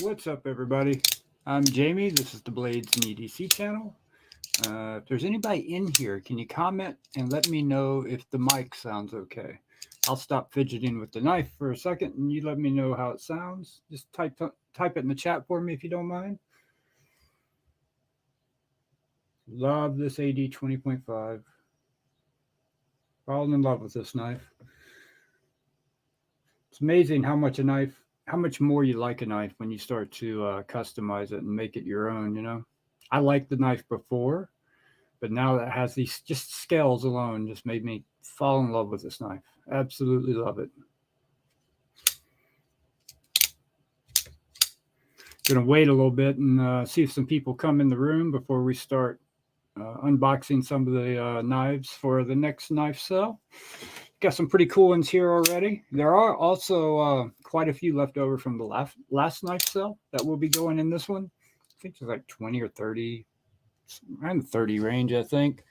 What's up, everybody? I'm Jamie. This is the Blades and EDC channel. If there's anybody in here, can you comment and let me know if the mic sounds okay? I'll stop fidgeting with the knife for a second, and you let me know how it sounds. Just type it in the chat for me if you don't mind. Love this AD 20.5. Falling in love with this knife. It's amazing how much more you like a knife when you start to customize it and make it your own, you know? I liked the knife before, but now that it has these just scales alone just made me fall in love with this knife. Absolutely love it. Gonna wait a little bit and see if some people come in the room before we start unboxing some of the knives for the next knife sale. Got some pretty cool ones here already. There are also quite a few left over from the last knife sale that will be going in this one. I think there's like 20 or 30, around the 30 range, I think.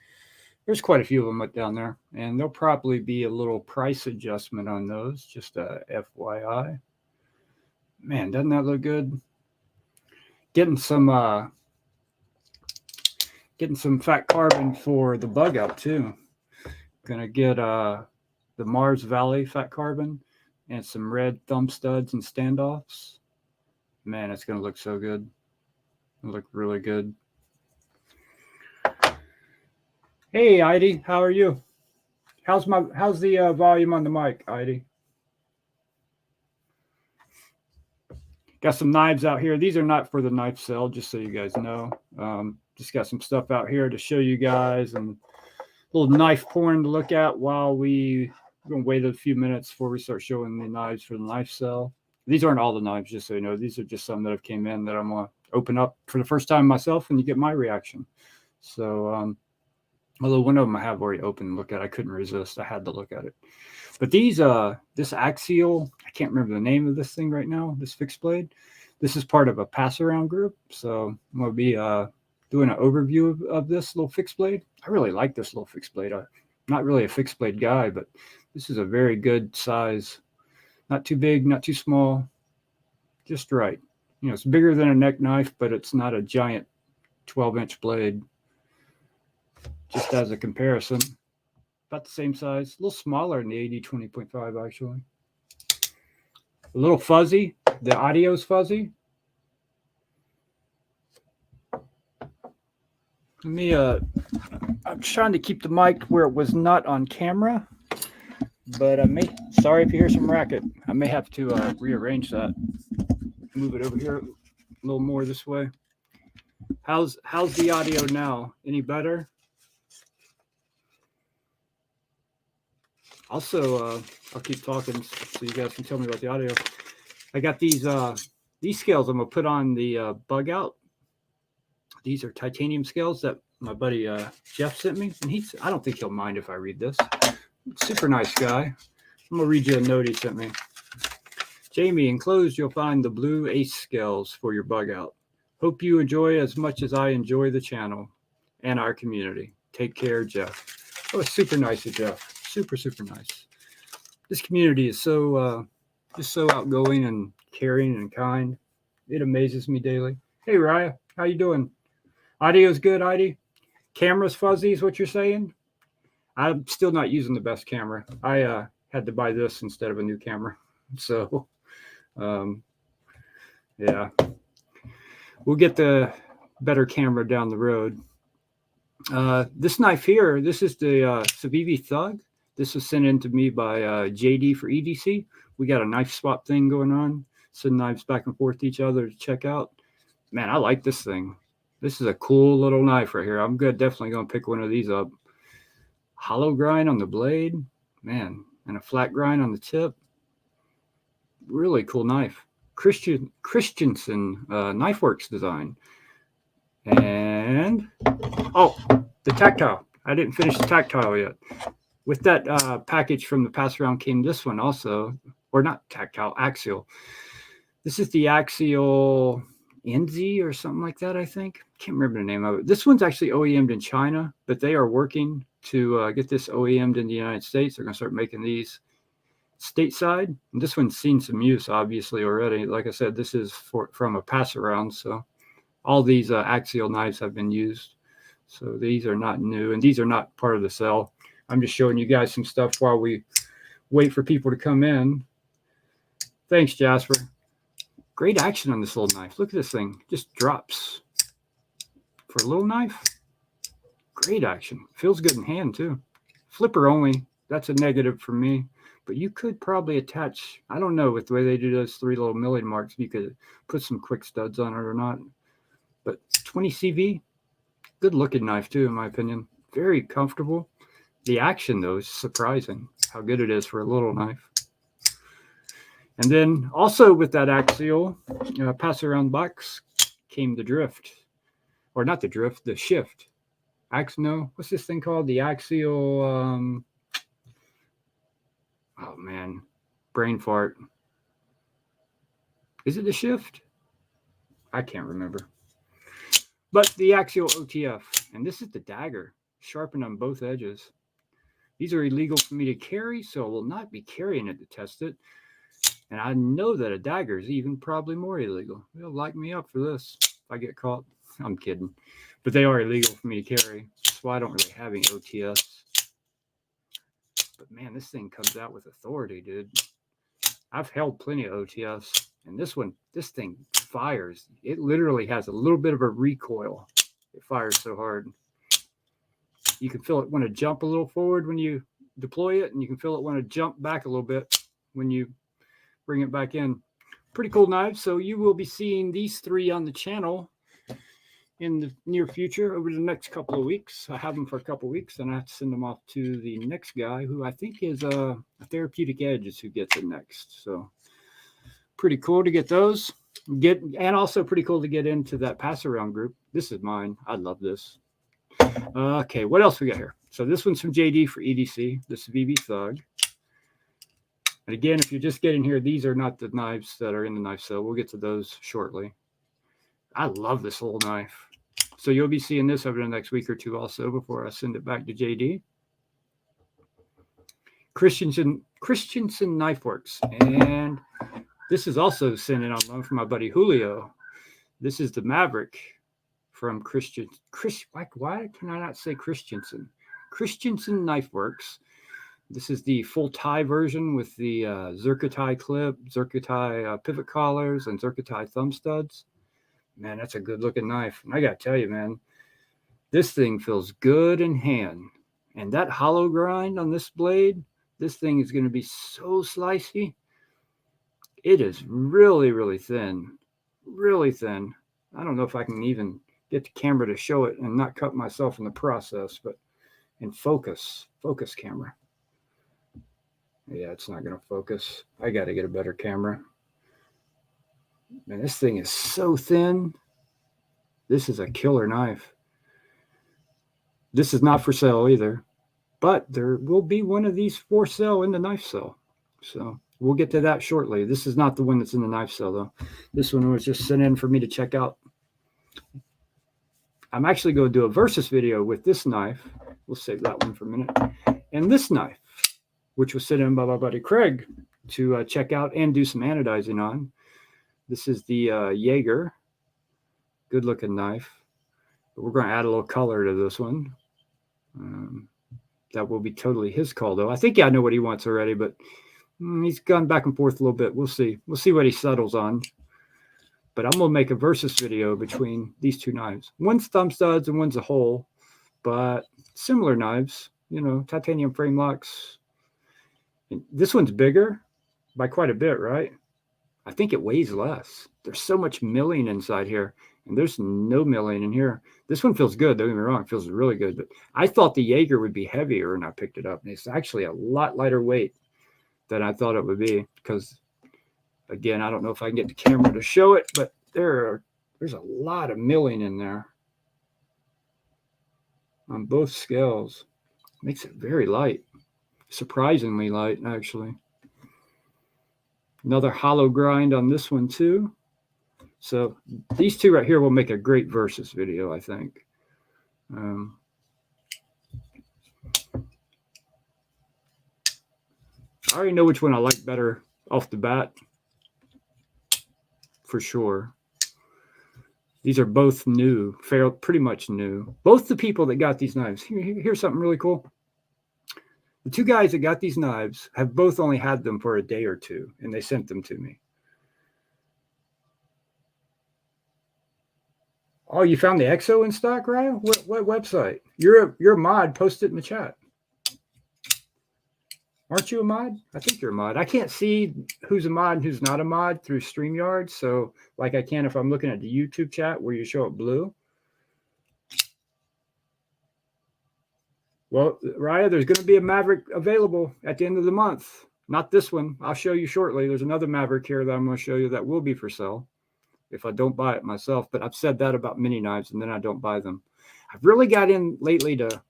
There's quite a few of them down there, and there'll probably be a little price adjustment on those, just a FYI. Man, doesn't that look good? Getting some fat carbon for the bug out too. Gonna get the Mars Valley fat carbon and some red thumb studs and standoffs. Man, it's gonna look so good. It'll look really good. Hey, Heidi, how are you? How's the volume on the mic, Heidi? Got some knives out here. These are not for the knife sale, just so you guys know. Just got some stuff out here to show you guys and a little knife porn to look at while we're going to wait a few minutes before we start showing the knives for the knife sale. These aren't all the knives, just so you know. These are just some that have came in that I'm going to open up for the first time myself, and you get my reaction. So, although one of them I have already opened and looked at, I couldn't resist. I had to look at it. But these, this axial, I can't remember the name of this thing right now, this fixed blade. This is part of a pass-around group. So I'm going to be doing an overview of this little fixed blade. I really like this little fixed blade. I'm not really a fixed blade guy, but this is a very good size. Not too big, not too small, just right. You know, it's bigger than a neck knife, but it's not a giant 12-inch blade. Just as a comparison, about the same size, a little smaller than the AD 20.5 actually. A little fuzzy. The audio's fuzzy. Let me, I'm trying to keep the mic where it was not on camera, but sorry if you hear some racket. I may have to rearrange that. Move it over here a little more this way. How's the audio now? Any better? Also, I'll keep talking so you guys can tell me about the audio. I got these scales I'm gonna put on the bug out. These are titanium scales that my buddy Jeff sent me, and I don't think he'll mind if I read this. Super nice guy. I'm gonna read you a note he sent me. Jamie, enclosed you'll find the blue ace scales for your bug out. Hope you enjoy as much as I enjoy the channel and our community. Take care, Jeff. Oh, super nice of Jeff. Super, super nice. This community is so just so outgoing and caring and kind. It amazes me daily. Hey, Raya, how you doing? Audio's good, Heidi? Camera's fuzzy is what you're saying? I'm still not using the best camera. I had to buy this instead of a new camera. So, yeah. We'll get the better camera down the road. This knife here, this is the Savi Thug. This was sent in to me by JD for EDC. We got a knife swap thing going on. Send knives back and forth to each other to check out. Man, I like this thing. This is a cool little knife right here. I'm definitely going to pick one of these up. Hollow grind on the blade. Man, and a flat grind on the tip. Really cool knife. Christensen Knife Works design. And, oh, the tactile. I didn't finish the tactile yet. With that package from the pass around came this one also, or not tactile, axial. This is the axial NZ or something like that, I think. Can't remember the name of it. This one's actually OEM'd in China, but they are working to get this OEM'd in the United States. They're going to start making these. stateside. And this one's seen some use, obviously, already. Like I said, this is from a pass around. So all these axial knives have been used. So these are not new, and these are not part of the sale. I'm just showing you guys some stuff while we wait for people to come in. Thanks, Jasper. Great action on this little knife. Look at this thing. Just drops. For a little knife, great action. Feels good in hand, too. Flipper only. That's a negative for me. But you could probably attach, I don't know, with the way they do those 3 little milling marks, you could put some quick studs on it or not. But 20 CV, good looking knife, too, in my opinion. Very comfortable. The action, though, is surprising how good it is for a little knife. And then also with that axial pass around box came the drift, or not the drift, the shift. No, what's this thing called? The axial, oh man, brain fart. Is it the shift? I can't remember. But the axial OTF, and this is the dagger, sharpened on both edges. These are illegal for me to carry, so I will not be carrying it to test it. And I know that a dagger is even probably more illegal. They'll light me up for this if I get caught. I'm kidding. But they are illegal for me to carry. That's why I don't really have any OTS. But man, this thing comes out with authority, dude. I've held plenty of OTS. And this thing fires. It literally has a little bit of a recoil. It fires so hard. You can feel it want to jump a little forward when you deploy it. And you can feel it want to jump back a little bit when you bring it back in. Pretty cool knives. So you will be seeing these 3 on the channel in the near future over the next couple of weeks. I have them for a couple of weeks, and I have to send them off to the next guy who I think is a Therapeutic Edge is who gets it next. So pretty cool to get those. And also pretty cool to get into that pass around group. This is mine. I love this. Okay, what else we got here? So this one's from JD for EDC. This is VB Thug. And again, if you're just getting here, these are not the knives that are in the knife sale. We'll get to those shortly. I love this little knife. So you'll be seeing this over the next week or 2 also before I send it back to JD. Christensen Knife Works. And this is also sent in on loan from my buddy Julio. This is the Maverick from why can I not say Christensen? Christensen Knife Works. This is the full tie version with the Zircotie clip, Zircotie pivot collars, and Zircotie thumb studs. Man, that's a good looking knife. And I got to tell you, man, this thing feels good in hand. And that hollow grind on this blade, this thing is going to be so slicey. It is really, really thin. Really thin. I don't know if I can even get the camera to show it and not cut myself in the process, but in focus camera. Yeah, it's not going to focus. I got to get a better camera. Man, this thing is so thin. This is a killer knife. This is not for sale either, but there will be one of these for sale in the knife sale. So we'll get to that shortly. This is not the one that's in the knife sale, though. This one was just sent in for me to check out. I'm actually going to do a versus video with this knife. We'll save that one for a minute. And this knife, which was sent in by my buddy Craig to check out and do some anodizing on. This is the Jager. Good looking knife. But we're going to add a little color to this one. That will be totally his call, though. I think I know what he wants already, but he's gone back and forth a little bit. We'll see. We'll see what he settles on. But I'm going to make a versus video between these 2 knives. One's thumb studs and one's a hole, but similar knives. You know, titanium frame locks. And this one's bigger by quite a bit, right? I think it weighs less. There's so much milling inside here, and there's no milling in here. This one feels good. Don't get me wrong. It feels really good. But I thought the Jager would be heavier, and I picked it up. And it's actually a lot lighter weight than I thought it would be because, again, I don't know if I can get the camera to show it, but there's a lot of milling in there on both scales. Makes it very light. Surprisingly light, actually. Another hollow grind on this one, too. So these 2 right here will make a great versus video, I think. I already know which one I like better off the bat, for sure. These are both new, pretty much new. Both the people that got these knives. Here's something really cool. The two guys that got these knives have both only had them for a day or two, and they sent them to me. Oh, you found the EXO in stock, Ryan? What website? You're a mod. Post it in the chat. Aren't you a mod? I think you're a mod. I can't see who's a mod and who's not a mod through StreamYard. So like I can if I'm looking at the YouTube chat where you show up blue. Well, Raya, there's going to be a Maverick available at the end of the month. Not this one. I'll show you shortly. There's another Maverick here that I'm going to show you that will be for sale if I don't buy it myself. But I've said that about mini knives, and then I don't buy them. I've really got in lately to,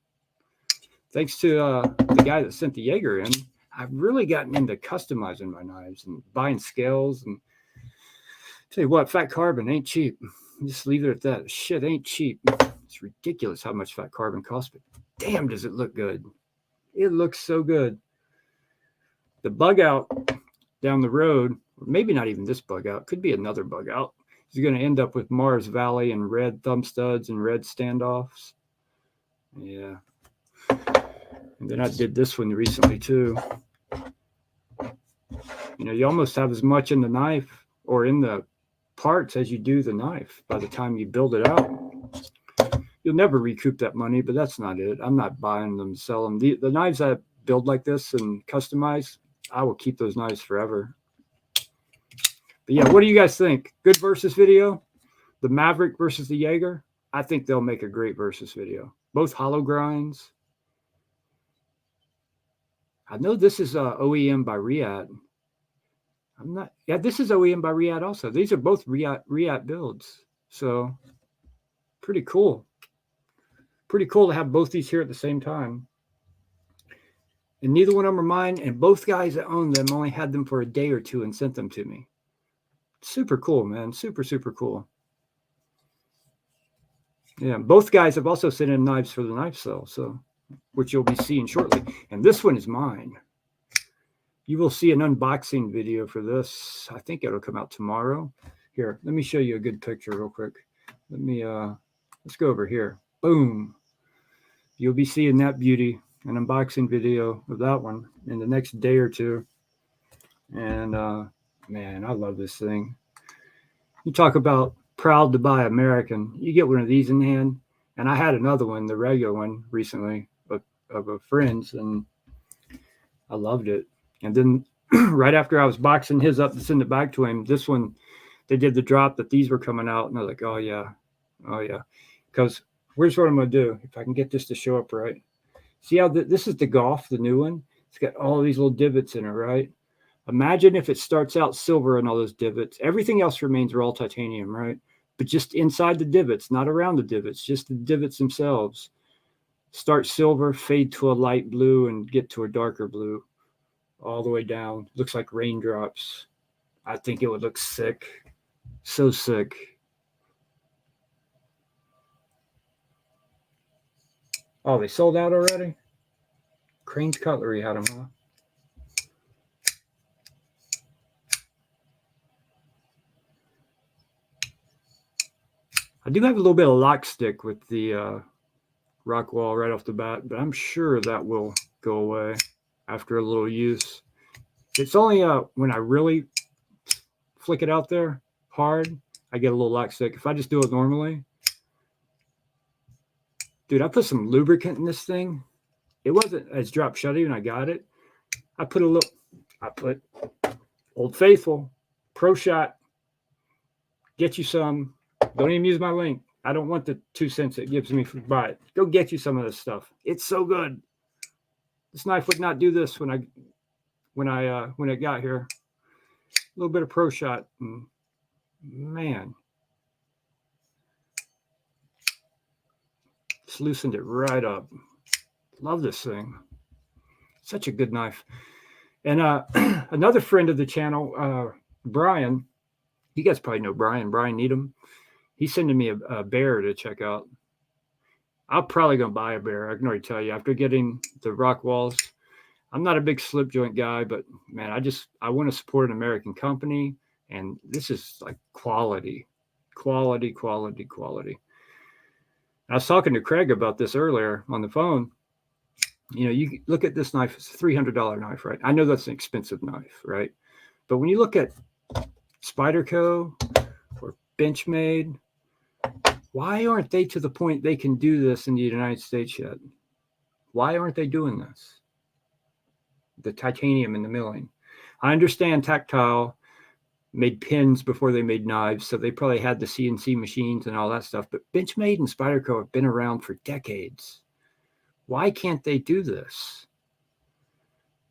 thanks to the guy that sent the Jager in, I've really gotten into customizing my knives and buying scales. And tell you what, fat carbon ain't cheap. Just leave it at that. Shit ain't cheap. It's ridiculous how much fat carbon costs, but damn, does it look good. It looks so good. The bug out down the road, or maybe not even this bug out, could be another bug out, is going to end up with Mars Valley and red thumb studs and red standoffs. Yeah. And then I did this one recently too. You know, you almost have as much in the knife or in the parts as you do the knife by the time you build it out. You'll never recoup that money, but that's not it. I'm not buying them, sell them. The knives I build like this and customize, I will keep those knives forever. But yeah, what do you guys think? Good versus video? The Maverick versus the Jager? I think they'll make a great versus video. Both hollow grinds. I know this is OEM by Riyadh. I'm not. Yeah, this is OEM by Riyadh also. These are both Riyadh builds. So pretty cool. Pretty cool to have both these here at the same time. And neither one of them are mine. And both guys that own them only had them for a day or two and sent them to me. Super cool, man. Super, super cool. Yeah, both guys have also sent in knives for the knife sale, so which you'll be seeing shortly. And this one is mine. You will see an unboxing video for this. I think it'll come out tomorrow. Here, let me show you a good picture real quick. Let me let's go over here. Boom. You'll be seeing that beauty, an unboxing video of that one in the next day or two. And man, I love this thing. You talk about proud to buy American. You get one of these in hand, and I had another one, the regular one, recently of a friend's, and I loved it. And then right after I was boxing his up to send it back to him, this one, they did the drop that these were coming out, and I was like, oh yeah, because here's what I'm gonna do if I can get this to show up right. See how this is the Golf, the new one. It's got all these little divots in it, right? Imagine if it starts out silver and all those divots. Everything else remains raw titanium, right? But just inside the divots, not around the divots, just the divots themselves. Start silver, fade to a light blue, and get to a darker blue all the way down. Looks like raindrops. I think it would look sick. So sick. Oh, they sold out already? Crane's Cutlery had them, huh? I do have a little bit of lock stick with the rock wall right off the bat, but I'm sure that will go away after a little use. It's only when I really flick it out there hard, I get a little lock stick. If I just do it normally, dude, I put some lubricant in this thing. It wasn't as drop shutty when I got it. I put Old Faithful, Pro Shot. Get you some. Don't even use my link. I don't want the 2 cents it gives me for buy it. Go get you some of this stuff. It's so good. This knife would not do this when it got here. A little bit of Pro Shot, and man, just loosened it right up. Love this thing. Such a good knife. And another friend of the channel, Brian. You guys probably know Brian Needham. He's sending me a bear to check out. I'm probably going to buy a bear. I can already tell you. After getting the rock walls, I'm not a big slip joint guy, but man, I want to support an American company, and this is like quality. I was talking to Craig about this earlier on the phone. You know, you look at this knife, it's a $300 knife, right? I know that's an expensive knife, right? But when you look at Spyderco or Benchmade, why aren't they to the point they can do this in the United States yet? Why aren't they doing this? The titanium in the milling. I understand Tactile made pins before they made knives, so they probably had the CNC machines and all that stuff. But Benchmade and Spyderco have been around for decades. Why can't they do this?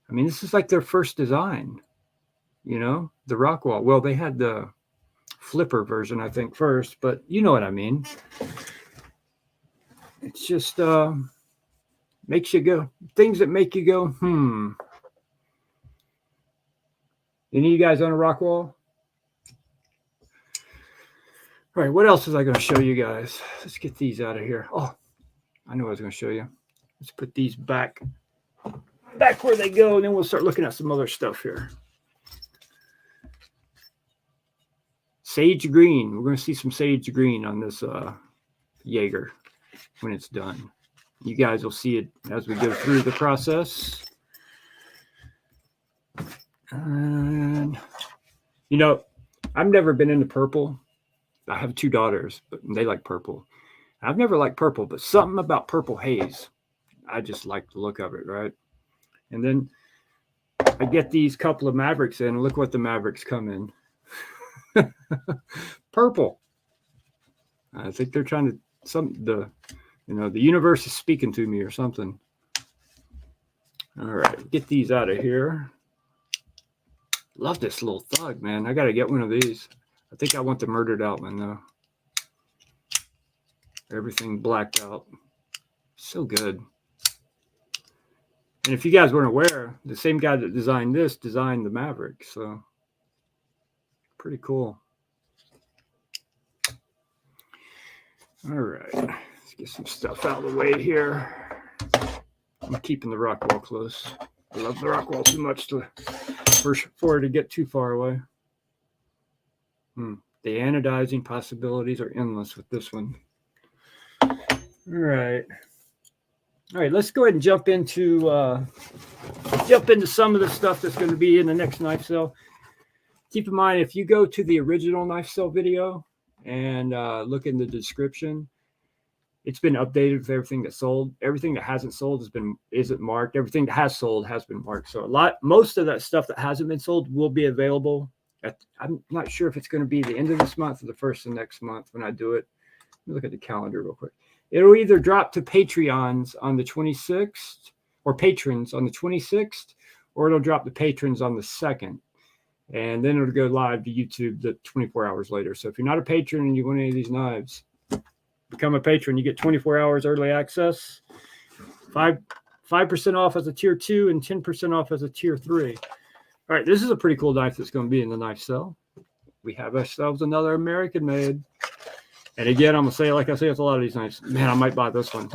I mean, this is like their first design, you know, the Rockwall. Well, they had the flipper version, I think, first, but you know what I mean. It's just makes you go, things that make you go, Any of you guys on a Rockwall? All right, what else was I going to show you guys? Let's get these out of here. Oh, I know what I was going to show you. Let's put these back where they go, and then we'll start looking at some other stuff here. Sage green. We're going to see some sage green on this Jager when it's done. You guys will see it as we go through the process. And, you know, I've never been into purple. I have 2 daughters, but they like purple. I've never liked purple, but something about purple haze, I just like the look of it, right? And then I get these couple of Mavericks in, and look what the Mavericks come in. Purple. I think they're trying to, the universe is speaking to me or something. All right, get these out of here. Love this little Thug, man. I got to get one of these. I think I want the murdered out one, though. Everything blacked out. So good. And if you guys weren't aware, the same guy that designed this designed the Maverick. So, pretty cool. All right. Let's get some stuff out of the way here. I'm keeping the Rockwall close. I love the Rockwall too much for it to get too far away. The anodizing possibilities are endless with this one. All right. Let's go ahead and jump into some of the stuff that's going to be in the next knife sale. Keep in mind, if you go to the original knife sale video and look in the description, it's been updated with everything that's sold. Everything that hasn't sold isn't marked. Everything that has sold has been marked. So most of that stuff that hasn't been sold will be available. I'm not sure if it's going to be the end of this month or the first of next month when I do it. Let me look at the calendar real quick. It'll either drop to Patreons on the 26th or patrons on the 26th, or it'll drop to patrons on the 2nd. And then it'll go live to YouTube 24 hours later. So if you're not a patron and you want any of these knives, become a patron. You get 24 hours early access, 5% off as a tier 2 and 10% off as a tier 3. All right, this is a pretty cool knife that's going to be in the knife sale. We have ourselves another American made. And again, I'm going to say, like I say with a lot of these knives, man, I might buy this one.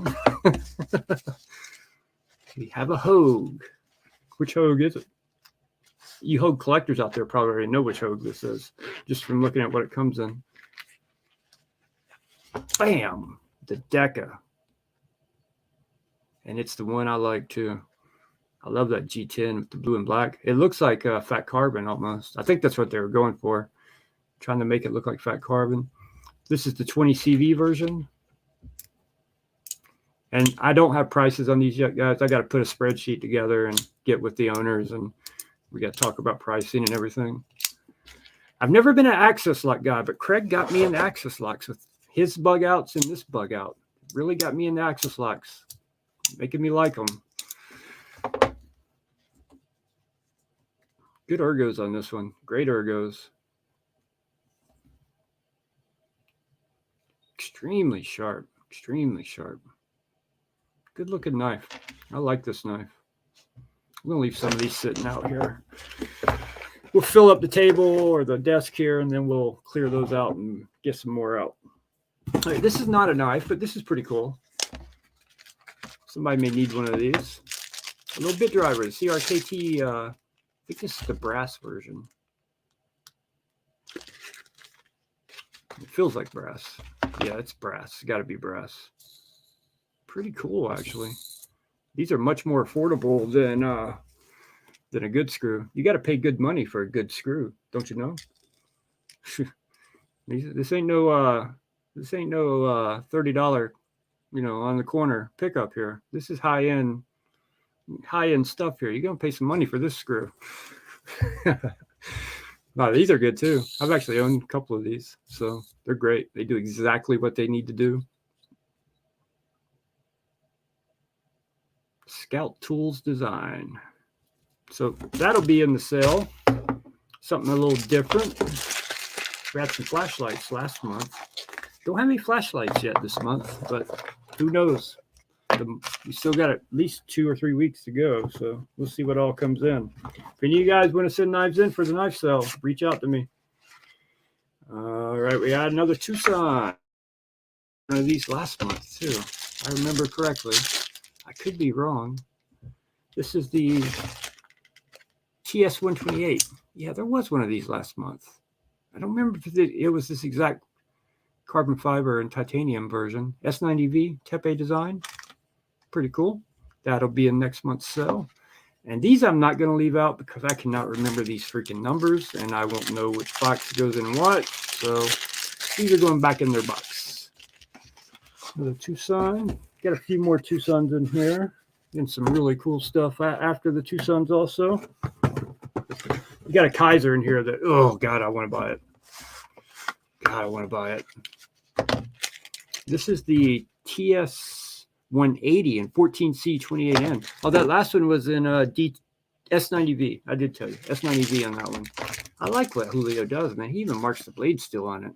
We have a Hogue. Which Hogue is it? You Hogue collectors out there probably already know which Hogue this is, just from looking at what it comes in. Bam! The Deca. And it's the one I like too. I love that G10 with the blue and black. It looks like fat carbon almost. I think that's what they were going for. Trying to make it look like fat carbon. This is the 20 CV version. And I don't have prices on these yet, guys. I got to put a spreadsheet together and get with the owners, and we got to talk about pricing and everything. I've never been an access lock guy, but Craig got me into access locks with his bug outs and this bug out. Really got me into access locks, making me like them. Good ergos on this one. Great ergos. Extremely sharp. Extremely sharp. Good looking knife. I like this knife. I'm going to leave some of these sitting out here. We'll fill up the table or the desk here, and then we'll clear those out and get some more out. All right, this is not a knife, but this is pretty cool. Somebody may need one of these. A little bit driver, the CRKT, I think this is the brass version. It feels like brass. Yeah, it's brass. It's got to be brass. Pretty cool, actually. These are much more affordable than a good screw. You got to pay good money for a good screw, don't you know? This ain't no $30, on the corner pickup here. This is high end stuff here. You're gonna pay some money for this screw. Wow, these are good too. I've actually owned a couple of these, so they're great. They do exactly what they need to do. Scout Tools Design. So that'll be in the sale. Something a little different. We had some flashlights last month. Don't have any flashlights yet this month, but who knows? We still got at least 2 or 3 weeks to go, so we'll see what all comes in. If any of you guys want to send knives in for the knife sale, reach out to me. All right, we had another Tucson. One of these last month too. I remember correctly. I could be wrong. This is the Ts-128. Yeah, there was one of these last month. I don't remember if it was this exact carbon fiber and titanium version. S90V Tepe design. Pretty cool. That'll be in next month's sale. And these I'm not going to leave out because I cannot remember these freaking numbers and I won't know which box goes in what. So these are going back in their box. Another Tucson. Got a few more Tucsons in here. And some really cool stuff after the Tucsons also. We got a Kaiser in here that, oh God, I want to buy it. God, I want to buy it. This is the TS180 and 14C28N. Oh, that last one was in S90V. I did tell you, S90V on that one. I like what Julio does, man. He even marks the blade still on it.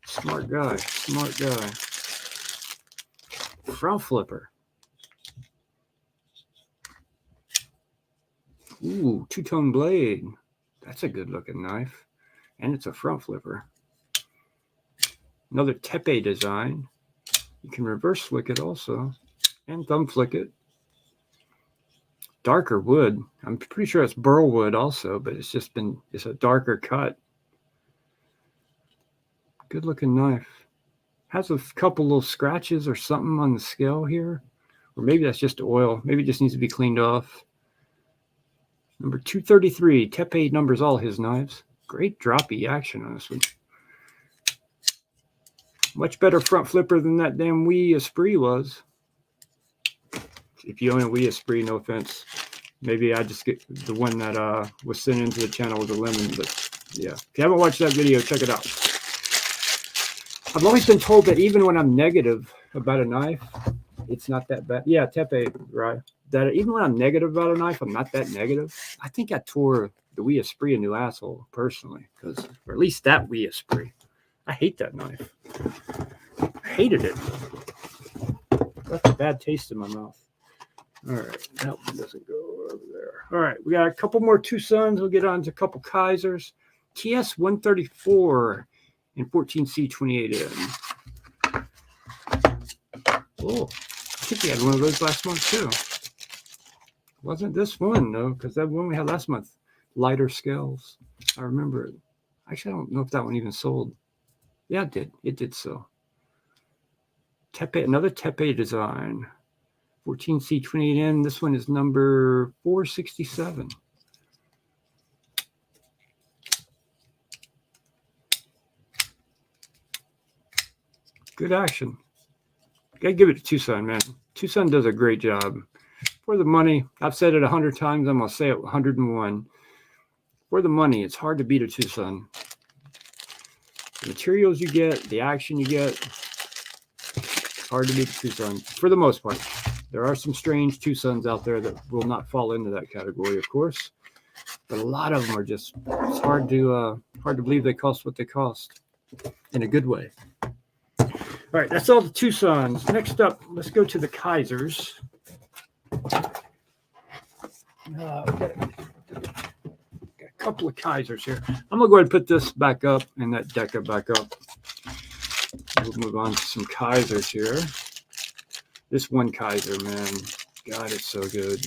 Smart guy, smart guy. Front flipper. Ooh, two-tone blade. That's a good looking knife. And it's a front flipper. Another Tepe design. You can reverse flick it also. And thumb flick it. Darker wood. I'm pretty sure it's burl wood also, but it's a darker cut. Good looking knife. Has a couple little scratches or something on the scale here. Or maybe that's just oil. Maybe it just needs to be cleaned off. Number 233. Tepe numbers all his knives. Great droppy action on this one. Much better front flipper than that damn Wiha Esprit was. If you own a Wiha Esprit, no offense. Maybe I just get the one that was sent into the channel with the lemon. But yeah, if you haven't watched that video, check it out. I've always been told that even when I'm negative about a knife, it's not that bad. Yeah, Tepe, right. That even when I'm negative about a knife, I'm not that negative. I think I tore the Wiha Esprit a new asshole, personally. Or at least that Wiha Esprit. I hate that knife. I hated it. Left a bad taste in my mouth. All right, that one doesn't go over there. All right, we got a couple more Tucsons. We'll get on to a couple Kaisers. TS134 and 14C28N. Oh, I think we had one of those last month too. Wasn't this one though, because that one we had last month, lighter scales. I remember it. Actually, I don't know if that one even sold. Yeah, it did. It did so. Tepe, another Tepe design. 14C28N. This one is number 467. Good action. Gotta give it to Tucson, man. Tucson does a great job. For the money, I've said it 100 times. I'm gonna say it 101. For the money, it's hard to beat a Tucson. The materials you get, the action you get, it's hard to beat a Tucson for the most part. There are some strange Tucsons out there that will not fall into that category, of course, but a lot of them are just, it's hard to believe they cost what they cost in a good way. All right, that's all the Tucsons. Next up, let's go to the Kaisers. Got a couple of Kaisers here. I'm gonna go ahead and put this back up and that Deca back up. We'll move on to some Kaisers here. This one Kaiser, man, God, it's so good.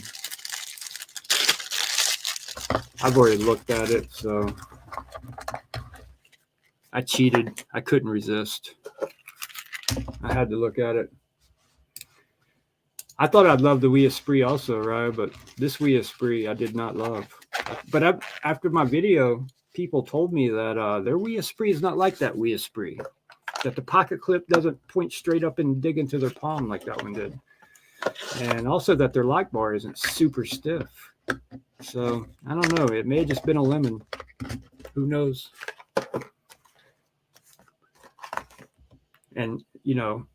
I've already looked at it, so I cheated. I couldn't resist. I had to look at it. I thought I'd love the Wiha Spree also, right? But this Wiha Spree I did not love. But after my video, people told me that their Wiha Spree is not like that Wiha Spree. That the pocket clip doesn't point straight up and dig into their palm like that one did. And also that their lock bar isn't super stiff. So, I don't know. It may have just been a lemon. Who knows? And, you know,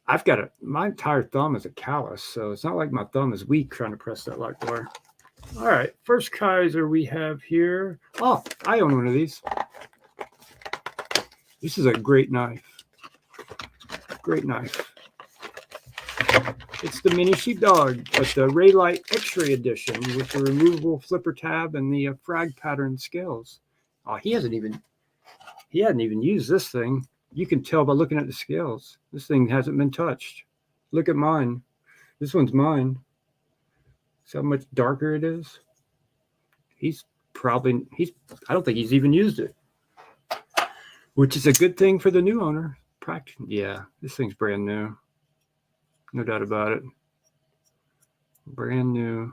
I've got my entire thumb is a callus, so it's not like my thumb is weak trying to press that lock bar. All right, first Kaiser we have here. Oh, I own one of these. This is a great knife. Great knife. It's the mini Sheepdog, but the Raylight X-ray edition with the removable flipper tab and the frag pattern scales. Oh, he hadn't even used this thing. You can tell by looking at the scales. This thing hasn't been touched. Look at mine. This one's mine. See how much darker it is? I don't think he's even used it. Which is a good thing for the new owner. Yeah, this thing's brand new. No doubt about it. Brand new.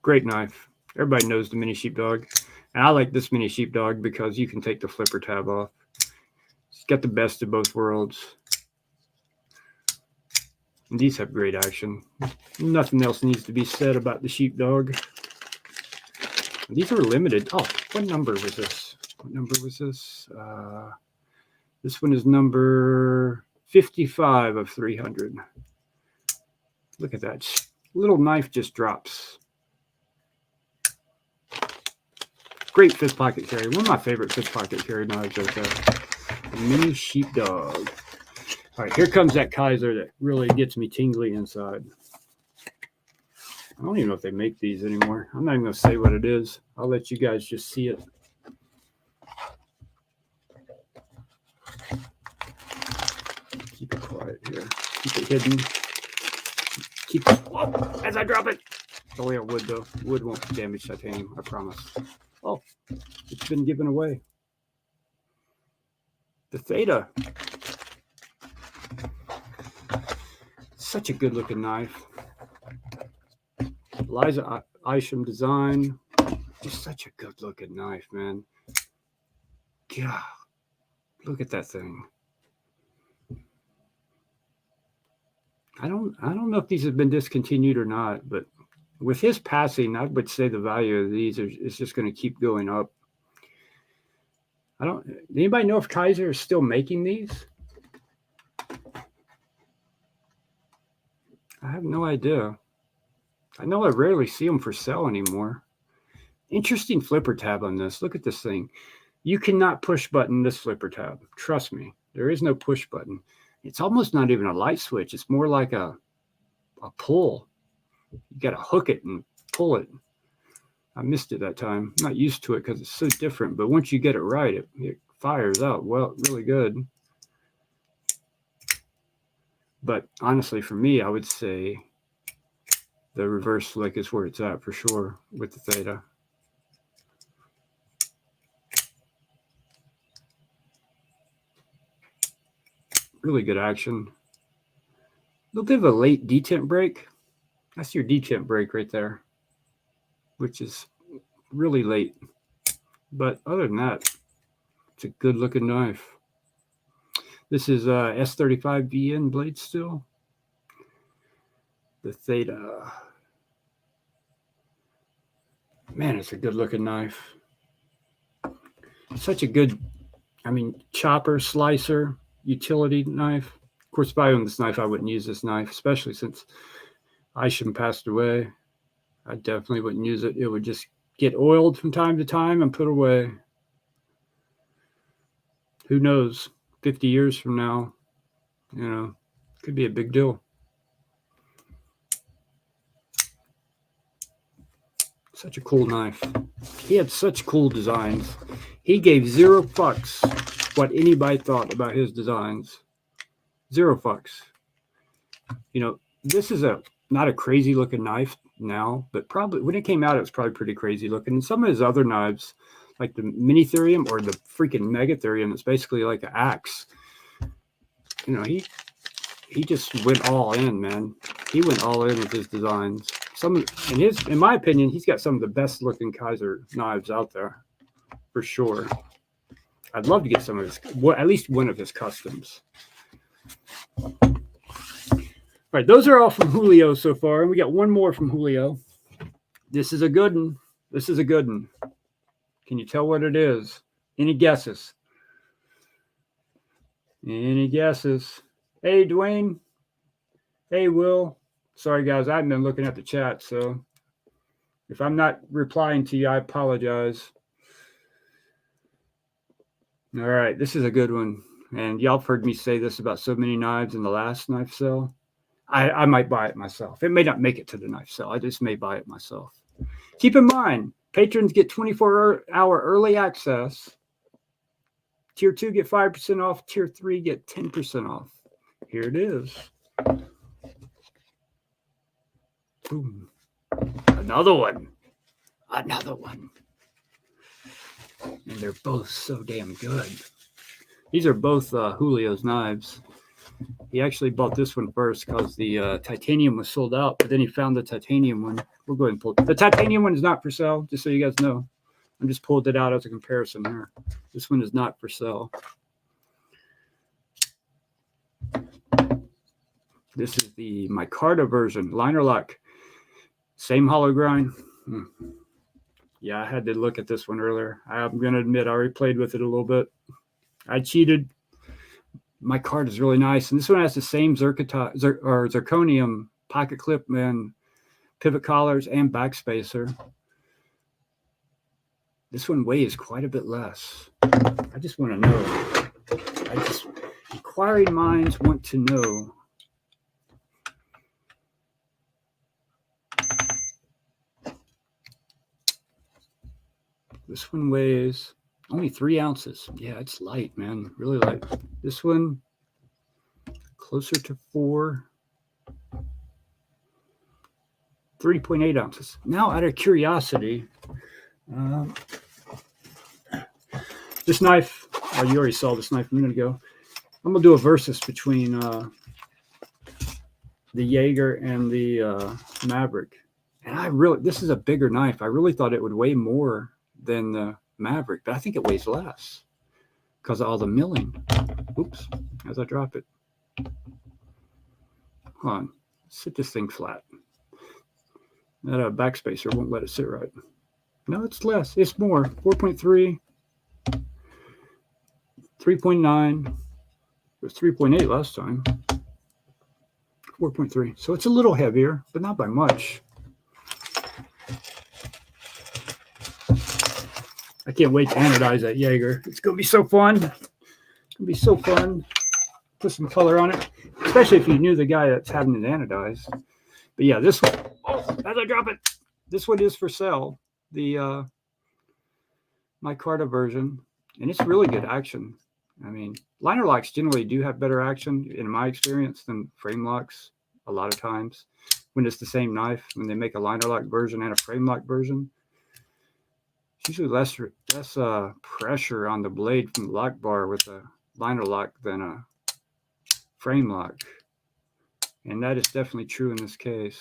Great knife. Everybody knows the mini Sheepdog. And I like this mini Sheepdog because you can take the flipper tab off. It's got the best of both worlds. And these have great action. Nothing else needs to be said about the Sheepdog. These are limited. Oh, what number was this? What number was this? This one is number 55 of 300. Look at that. Little knife just drops. Great fifth pocket carry. One of my favorite fifth pocket carry knives right there. The mini Sheepdog. All right, here comes that Kaiser that really gets me tingly inside. I don't even know if they make these anymore. I'm not even going to say what it is. I'll let you guys just see it. Keep it quiet here. Keep it hidden. Keep it. Whoa, as I drop it. Oh, yeah, wood, though. Wood won't damage titanium, I promise. Oh, it's been given away. The Theta. Such a good looking knife. Eliza Isham design. Just such a good looking knife, man. God, look at that thing. I don't know if these have been discontinued or not, but with his passing, I would say the value of these is just going to keep going up. Anybody know if Kaiser is still making these? I have no idea. I know I rarely see them for sale anymore. Interesting flipper tab on this. Look at this thing. You cannot push button this flipper tab. Trust me, there is no push button. It's almost not even a light switch. It's more like a pull. You got to hook it and pull it. I missed it that time. I'm not used to it because it's so different. But once you get it right, it fires out well, really good. But honestly, for me, I would say the reverse flick is where it's at for sure with the Theta. Really good action. A little bit of a late detent break. That's your detent break right there, which is really late. But other than that, it's a good looking knife. This is S35BN blade steel. The Theta. Man, it's a good looking knife. Such a good, chopper, slicer, utility knife. Of course, if I owned this knife, I wouldn't use this knife, especially since Isham passed away. I definitely wouldn't use it. It would just get oiled from time to time and put away. Who knows? 50 years from now, could be a big deal. Such a cool knife. He had such cool designs. He gave 0 fucks what anybody thought about his designs. 0 fucks. This is not a crazy looking knife now, but probably when it came out, it was probably pretty crazy looking. And some of his other knives, like the mini thurium or the freaking mega thurium, it's basically like an axe. You know, he just went all in, man. He went all in with his designs. In my opinion, he's got some of the best looking Kaiser knives out there, for sure. I'd love to get some of his, at least one of his customs. All right, those are all from Julio so far, and we got one more from Julio. This is a good one. This is a good one. Can you tell what it is? Any guesses? Any guesses? Hey, Dwayne. Hey, Will. Sorry, guys. I haven't been looking at the chat, so if I'm not replying to you, I apologize. All right, this is a good one. And y'all have heard me say this about so many knives in the last knife sale. I might buy it myself. It may not make it to the knife sale. I just may buy it myself. Keep in mind, patrons get 24-hour early access. Tier 2 get 5% off. Tier 3 get 10% off. Here it is. Boom. Another one. Another one. And they're both so damn good. These are both Julio's knives. He actually bought this one first because the titanium was sold out, but then he found the titanium one. We'll go ahead and pull it. The titanium one is not for sale, just so you guys know. I'm just pulled it out as a comparison here. This one is not for sale. This is the micarta version, liner lock. Same hollow grind. Yeah, I had to look at this one earlier. I'm going to admit I already played with it a little bit. I cheated. My card is really nice. And this one has the same zirconium pocket clip and pivot collars and backspacer. This one weighs quite a bit less. I just want to know. Inquiring minds want to know. This one weighs only 3 ounces. Yeah, it's light, man. Really light. This one, closer to 4. 3.8 ounces. Now, out of curiosity, this knife, you already saw this knife a minute ago. I'm going to do a versus between the Jager and the Maverick. And this is a bigger knife. I really thought it would weigh more than the Maverick, but I think it weighs less because of all the milling. Oops, as I drop it. Hold on, sit this thing flat. That backspacer won't let it sit right. No, it's less. It's more. 4.3, 3.9. It was 3.8 last time. 4.3. So it's a little heavier, but not by much. I can't wait to anodize that Jager. It's going to be so fun. It's going to be so fun. Put some color on it, especially if you knew the guy that's having it anodized. But yeah, this one, as I drop it, this one is for sale. The micarta version, and it's really good action. I mean, liner locks generally do have better action, in my experience, than frame locks a lot of times. When it's the same knife, when they make a liner lock version and a frame lock version, usually less pressure on the blade from the lock bar with a liner lock than a frame lock. And that is definitely true in this case.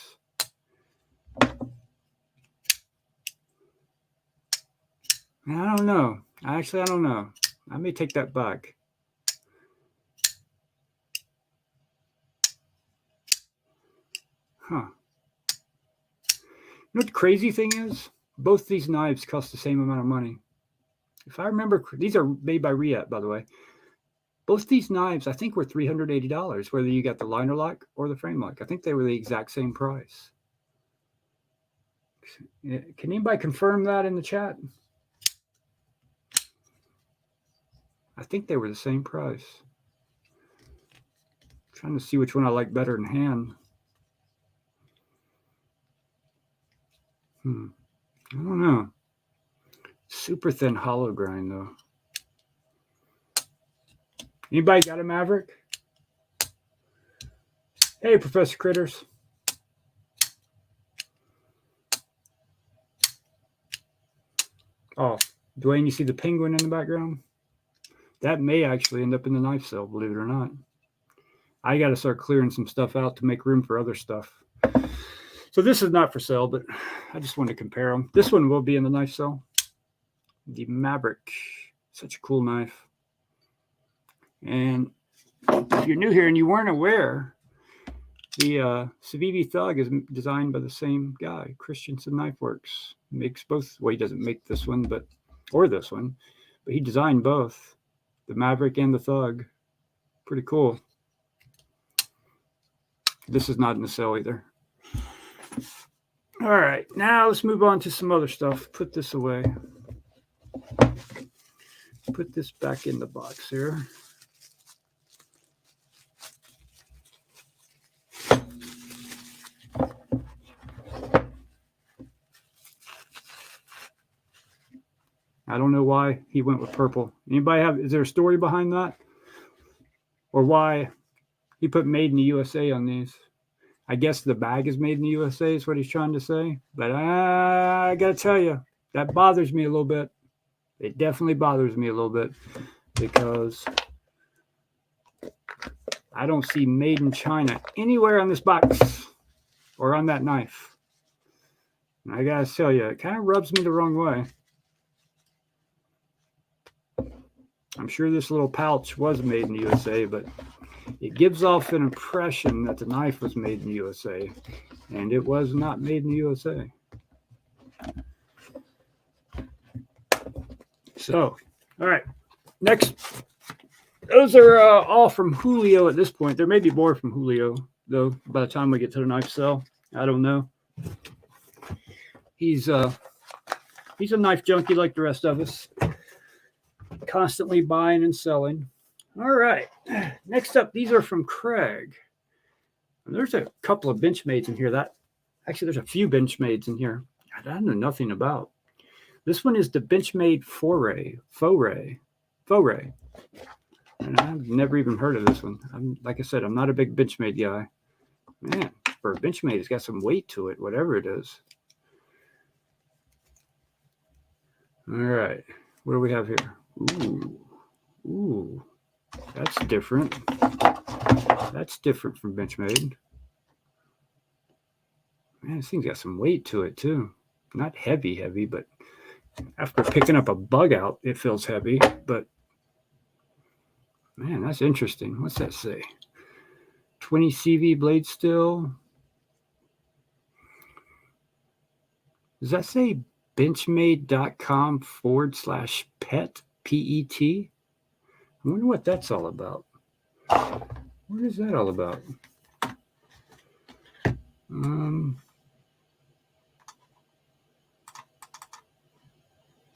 And I don't know. I don't know. I may take that back. Huh. You know what the crazy thing is? Both these knives cost the same amount of money. If I remember, these are made by Riat, by the way. Both these knives, I think, were $380, whether you got the liner lock or the frame lock. I think they were the exact same price. Can anybody confirm that in the chat? I think they were the same price. I'm trying to see which one I like better in hand. I don't know. Super thin hollow grind, though. Anybody got a Maverick? Hey, Professor Critters. Oh, Dwayne, you see the penguin in the background? That may actually end up in the knife cell, believe it or not. I got to start clearing some stuff out to make room for other stuff. So this is not for sale, but I just wanted to compare them. This one will be in the knife cell. The Maverick. Such a cool knife. And if you're new here and you weren't aware, the Savi Thug is designed by the same guy, Christensen Knife Works. Makes both. Well, he doesn't make this one, or this one, but he designed both, the Maverick and the Thug. Pretty cool. This is not in the sale either. All right, now let's move on to some other stuff. Put this away. Put this back in the box here. I don't know why he went with purple. Anybody is there a story behind that? Or why he put made in the USA on these? I guess the bag is made in the USA is what he's trying to say. But I got to tell you, that bothers me a little bit. It definitely bothers me a little bit because I don't see made in China anywhere on this box or on that knife. And I got to tell you, it kind of rubs me the wrong way. I'm sure this little pouch was made in the USA, but it gives off an impression that the knife was made in the USA, and it was not made in the USA. So, all right, next. Those are all from Julio at this point. There may be more from Julio, though, by the time we get to the knife cell. I don't know. He's a knife junkie like the rest of us. Constantly buying and selling. All right. Next up, these are from Craig. And there's a couple of Benchmades in here. Actually, there's a few Benchmades in here I know nothing about. This one is the Benchmade Foray. And I've never even heard of this one. Like I said, I'm not a big Benchmade guy. Man, for a Benchmade, it's got some weight to it, whatever it is. All right. What do we have here? Ooh, that's different. That's different from Benchmade. Man, this thing's got some weight to it too. Not heavy, but after picking up a bug out, it feels heavy. But man, that's interesting. What's that say? 20 CV blade steel. Does that say benchmade.com/pet? PET? I wonder what that's all about. What is that all about? I'm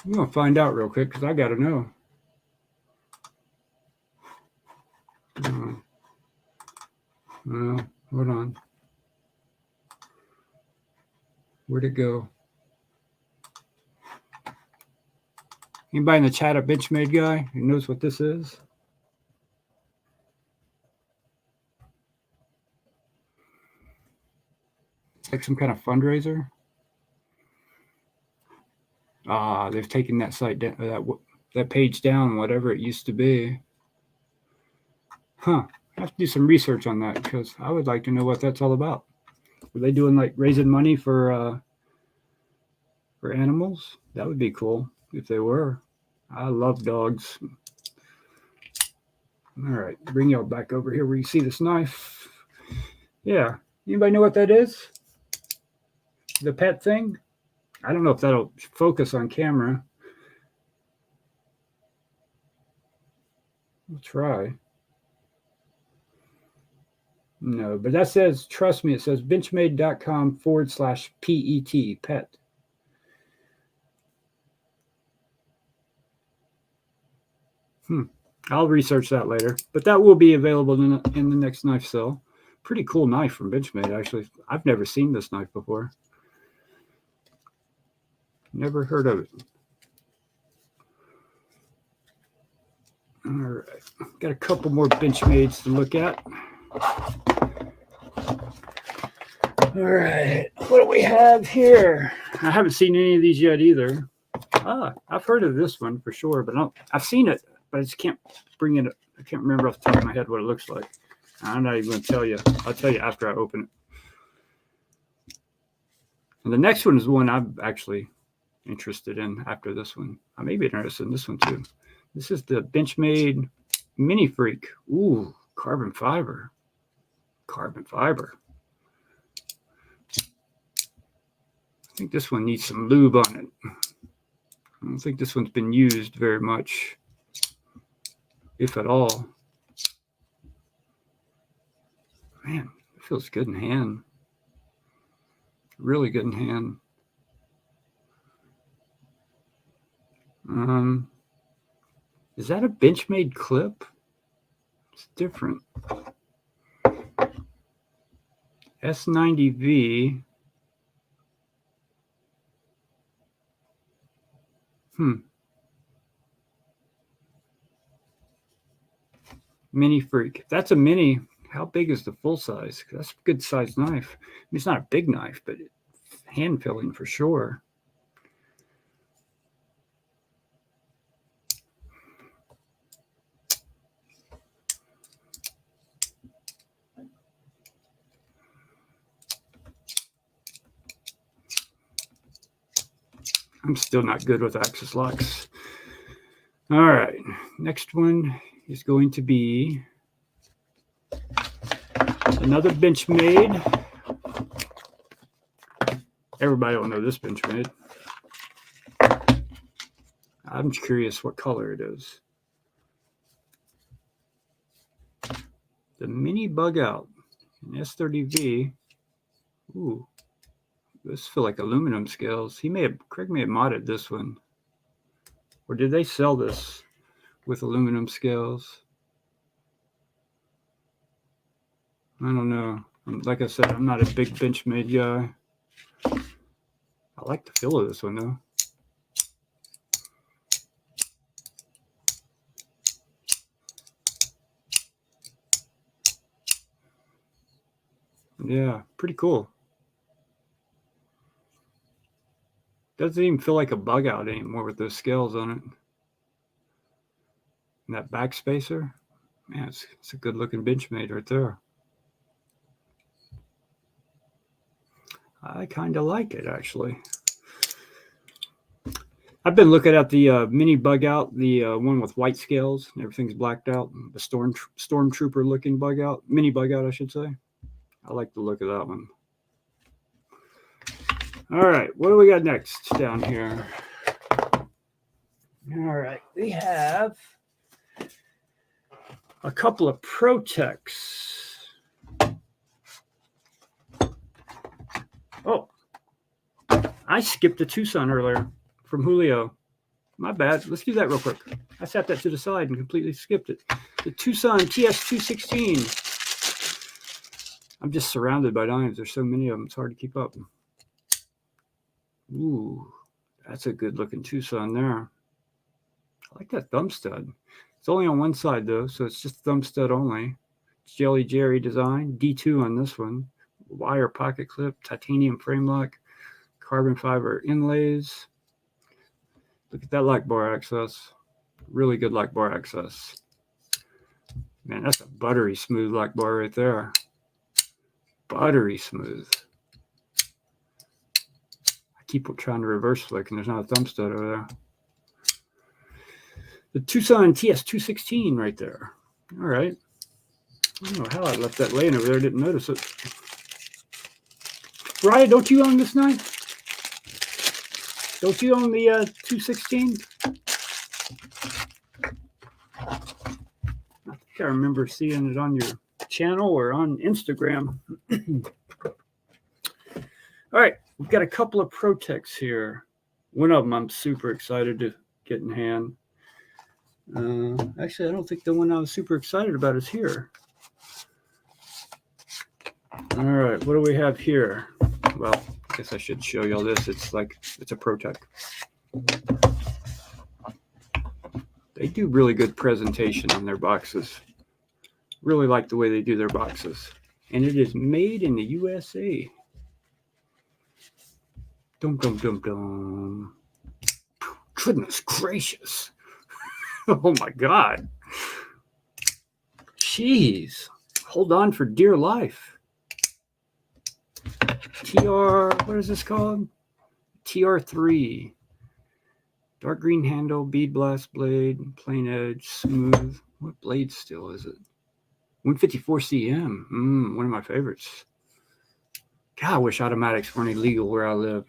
going to find out real quick because I got to know. Well, hold on. Where'd it go? Anybody in the chat a Benchmade guy who knows what this is? It's like some kind of fundraiser. They've taken that site down, that page down, whatever it used to be. Huh. I have to do some research on that because I would like to know what that's all about. Are they doing like raising money for animals? That would be cool if they were. I love dogs. All right, bring y'all back over here where you see this knife. Yeah, anybody know what that is? The pet thing? I don't know if that'll focus on camera. We'll try. No, but that says, trust me, it says benchmade.com/PET, pet. I'll research that later, but that will be available in the next knife cell. Pretty cool knife from Benchmade, actually. I've never seen this knife before. Never heard of it. All right, got a couple more Benchmades to look at. All right, what do we have here? I haven't seen any of these yet either. I've heard of this one for sure, but I've seen it, but I just can't bring it. I can't remember off the top of my head what it looks like. I'm not even going to tell you. I'll tell you after I open it. And the next one is the one I'm actually interested in after this one. I may be interested in this one too. This is the Benchmade Mini Freak. Ooh, carbon fiber. Carbon fiber. I think this one needs some lube on it. I don't think this one's been used very much, if at all. Man, it feels good in hand. Really good in hand. Is that a Benchmade clip? It's different. S90V. Mini Freak. If that's a mini, how big is the full size? That's a good size knife. I mean, it's not a big knife, but hand filling for sure. I'm still not good with axis locks. All right, next one is going to be another Benchmade. Everybody will know this Benchmade. I'm curious what color it is. The Mini Bug Out, an S30V. Ooh, this feel like aluminum scales. Craig may have modded this one. Or did they sell this with aluminum scales? I don't know. Like I said, I'm not a big Benchmade guy. I like the feel of this one though. Yeah, pretty cool. Doesn't even feel like a bug out anymore with those scales on it. And that back spacer, man, it's a good looking Benchmade right there. I kind of like it actually. I've been looking at the Mini Bug Out, the one with white scales and everything's blacked out. The Stormtrooper looking Bug Out, Mini Bug Out, I should say. I like the look of that one. All right, what do we got next down here? All right, we have a couple of Protex. Oh, I skipped the Tucson earlier from Julio. My bad. Let's do that real quick. I set that to the side and completely skipped it. The Tucson Ts-216. I'm just surrounded by knives. There's so many of them. It's hard to keep up. Ooh, that's a good looking Tucson there. I like that thumb stud. It's only on one side though, so it's just thumb stud only. It's Jelly Jerry design. D2 on this one. Wire pocket clip, titanium frame lock, carbon fiber inlays. Look at that lock bar access. Really good lock bar access. Man, that's a buttery smooth lock bar right there. Buttery smooth. I keep trying to reverse flick and there's not a thumb stud over there. The Tucson Ts-216 right there. All right. I don't know how I left that laying over there. Didn't notice it. Brian, don't you own this knife? Don't you own the 216? I think I remember seeing it on your channel or on Instagram. All right, we've got a couple of Protex here. One of them I'm super excited to get in hand. Actually, I don't think the one I was super excited about is here. All right, what do we have here? Well, I guess I should show y'all this. It's a Protex. They do really good presentation on their boxes. Really like the way they do their boxes. And it is made in the USA. Dum dum dum dum. Goodness gracious. Oh my God. Jeez. Hold on for dear life. What is this called? TR3. Dark green handle, bead blast blade, plain edge, smooth. What blade still is it? 154 cm. One of my favorites. God, I wish automatics weren't illegal where I live.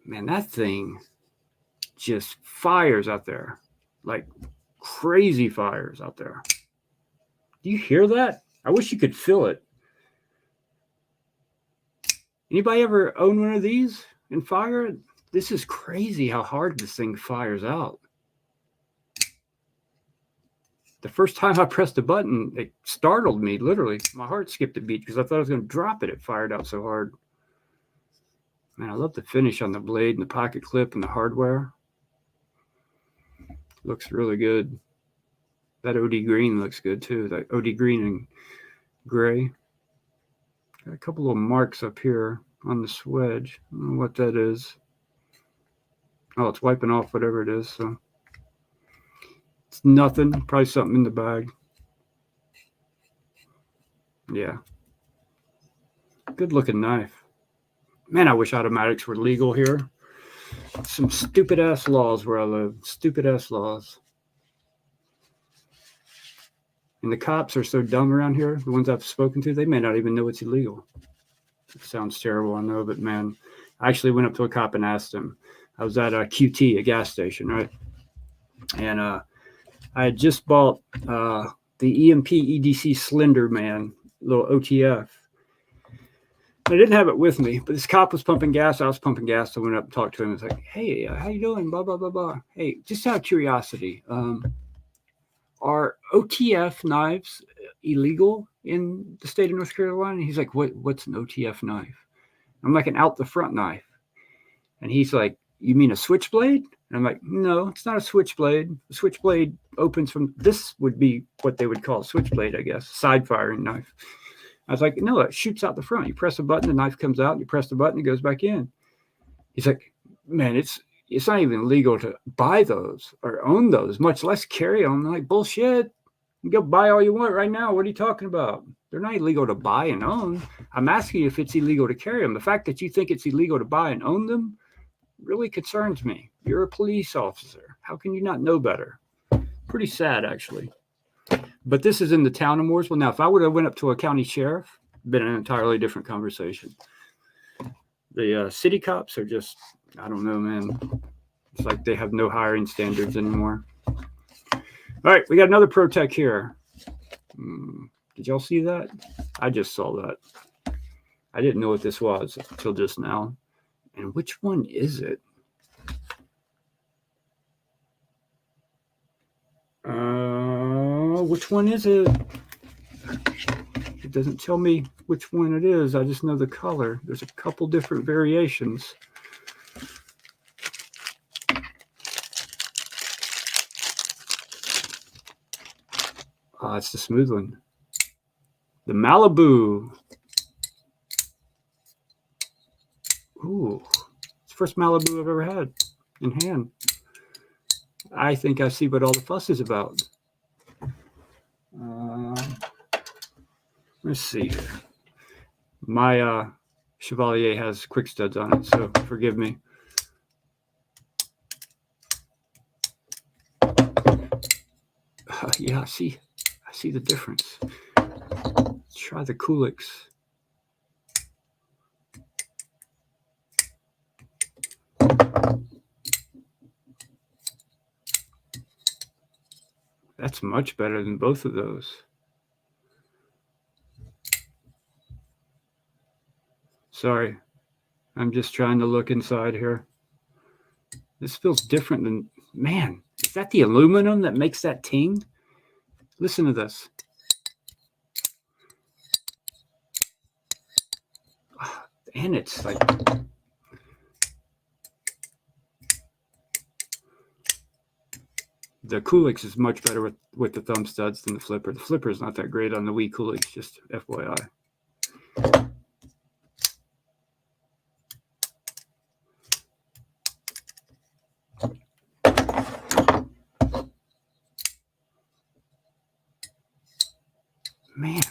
Man, that thing just fires out there. Like crazy fires out there. Do you hear that? I wish you could feel it. Anybody ever own one of these and fire it? This is crazy how hard this thing fires out. The first time I pressed the button, it startled me, literally. My heart skipped a beat because I thought I was going to drop it. It fired out so hard. Man, I love the finish on the blade and the pocket clip and the hardware. Looks really good. That OD green looks good too. That OD green and gray. Got a couple little marks up here on the swedge. I don't know what that is. Oh, it's wiping off whatever it is. So it's nothing. Probably something in the bag. Yeah. Good looking knife. Man, I wish automatics were legal here. Some stupid ass laws where I live. Stupid ass laws. And the cops are so dumb around here. The ones I've spoken to, they may not even know it's illegal. It sounds terrible, I know, but man, I actually went up to a cop and asked him. I was at a QT, a gas station, right? And I had just bought the EMP EDC Slender Man, little OTF. I didn't have it with me, but this cop was pumping gas. I was pumping gas. So I went up and talked to him. It's like, hey, how you doing? Blah, blah, blah, blah. Hey, just out of curiosity, are OTF knives illegal in the state of North Carolina? And he's like, what's an OTF knife? I'm like, an out the front knife. And he's like, you mean a switchblade? And I'm like, no, it's not a switchblade. A switchblade opens from, this would be what they would call a switchblade, I guess, side firing knife. I was like, no, it shoots out the front. You press a button, the knife comes out. You press the button, it goes back in. He's like, man, it's not even legal to buy those or own those, much less carry them. I'm like, bullshit. You go buy all you want right now. What are you talking about? They're not illegal to buy and own. I'm asking you if it's illegal to carry them. The fact that you think it's illegal to buy and own them really concerns me. You're a police officer. How can you not know better? Pretty sad, actually. But this is in the town of Mooresville. Now, if I would have went up to a county sheriff, been an entirely different conversation. The city cops are just, I don't know, man. It's like they have no hiring standards anymore. All right, we got another ProTech here. Did y'all see that? I just saw that. I didn't know what this was until just now. And which one is it? Which one is it? It doesn't tell me which one it is. I just know the color. There's a couple different variations. It's the smooth one. The Malibu. Ooh, it's the first Malibu I've ever had in hand. I think I see what all the fuss is about. Let's see. My Chevalier has quick studs on it, so forgive me. Yeah, I see the difference. Let's try the Coolix. That's much better than both of those. Sorry, I'm just trying to look inside here. This feels different than, man, is that the aluminum that makes that ting? Listen to this. And it's like, the Coolix is much better with the thumb studs than the flipper. The flipper is not that great on the Wii Coolix, just FYI. man,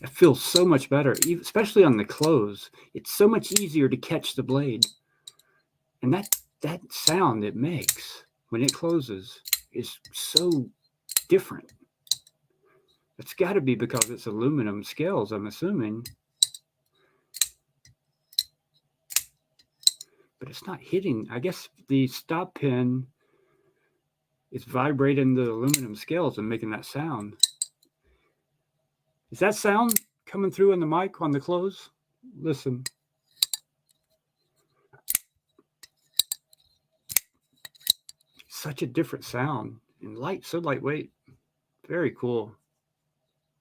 it feels so much better, especially on the close. It's so much easier to catch the blade. And that sound it makes when it closes is so different. It's got to be because it's aluminum scales, I'm assuming. But it's not hitting. I guess the stop pin is vibrating the aluminum scales and making that sound. Is that sound coming through in the mic on the close? Listen. Such a different sound and light, so lightweight. Very cool.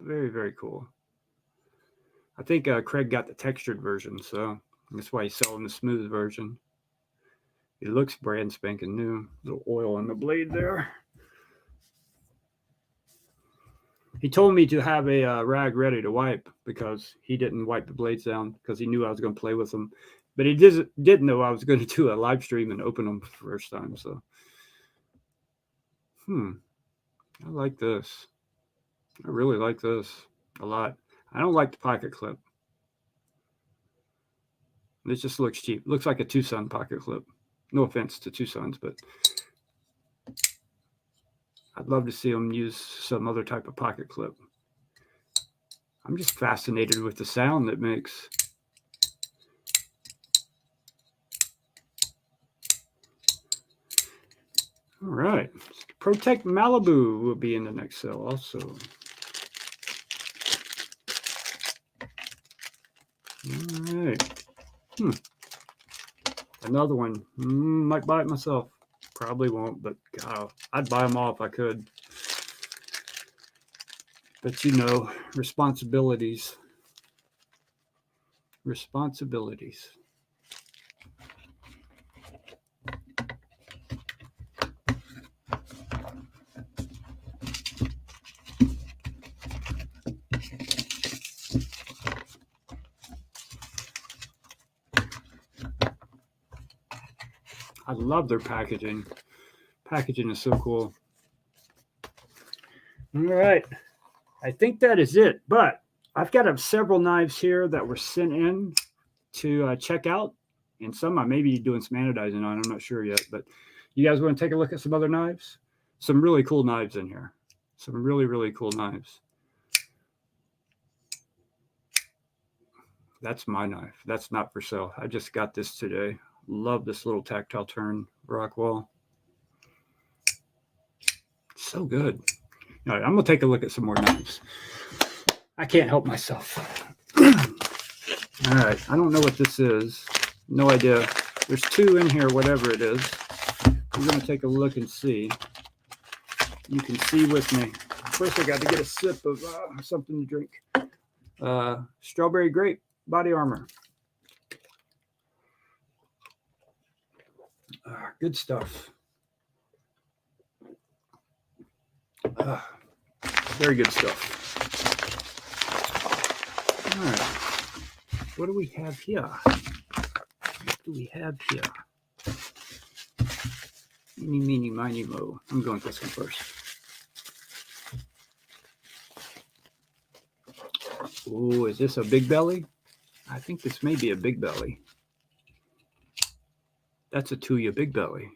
Very, very cool. I think Craig got the textured version, so that's why he's selling the smooth version. It looks brand spanking new. A little oil on the blade there. He told me to have a rag ready to wipe because he didn't wipe the blades down because he knew I was going to play with them. But he didn't know I was going to do a live stream and open them for the first time. So, I like this. I really like this a lot. I don't like the pocket clip. This just looks cheap. Looks like a Tucson pocket clip. No offense to Tucson's, but I'd love to see them use some other type of pocket clip. I'm just fascinated with the sound it makes. All right. Protect Malibu will be in the next sale also. All right. Another one. Might buy it myself. Probably won't, but God, I'd buy them all if I could. But you know, responsibilities. Responsibilities. I love their packaging. Packaging is so cool. All right. I think that is it. But I've got several knives here that were sent in to check out. And some I may be doing some anodizing on. I'm not sure yet. But you guys want to take a look at some other knives? Some really cool knives in here. Some really, really cool knives. That's my knife. That's not for sale. I just got this today. Love this little tactile turn Rockwell. So good. All right, I'm going to take a look at some more knives. I can't help myself. All right, I don't know what this is. No idea. There's two in here, whatever it is. We're going to take a look and see. You can see with me. First, I got to get a sip of something to drink. Strawberry grape body armor. Good stuff. Very good stuff. All right. What do we have here? What do we have here? Eeny, meeny, miny, mo. I'm going with this one first. Oh, is this a big belly? I think this may be a big belly. That's a Tuya big belly.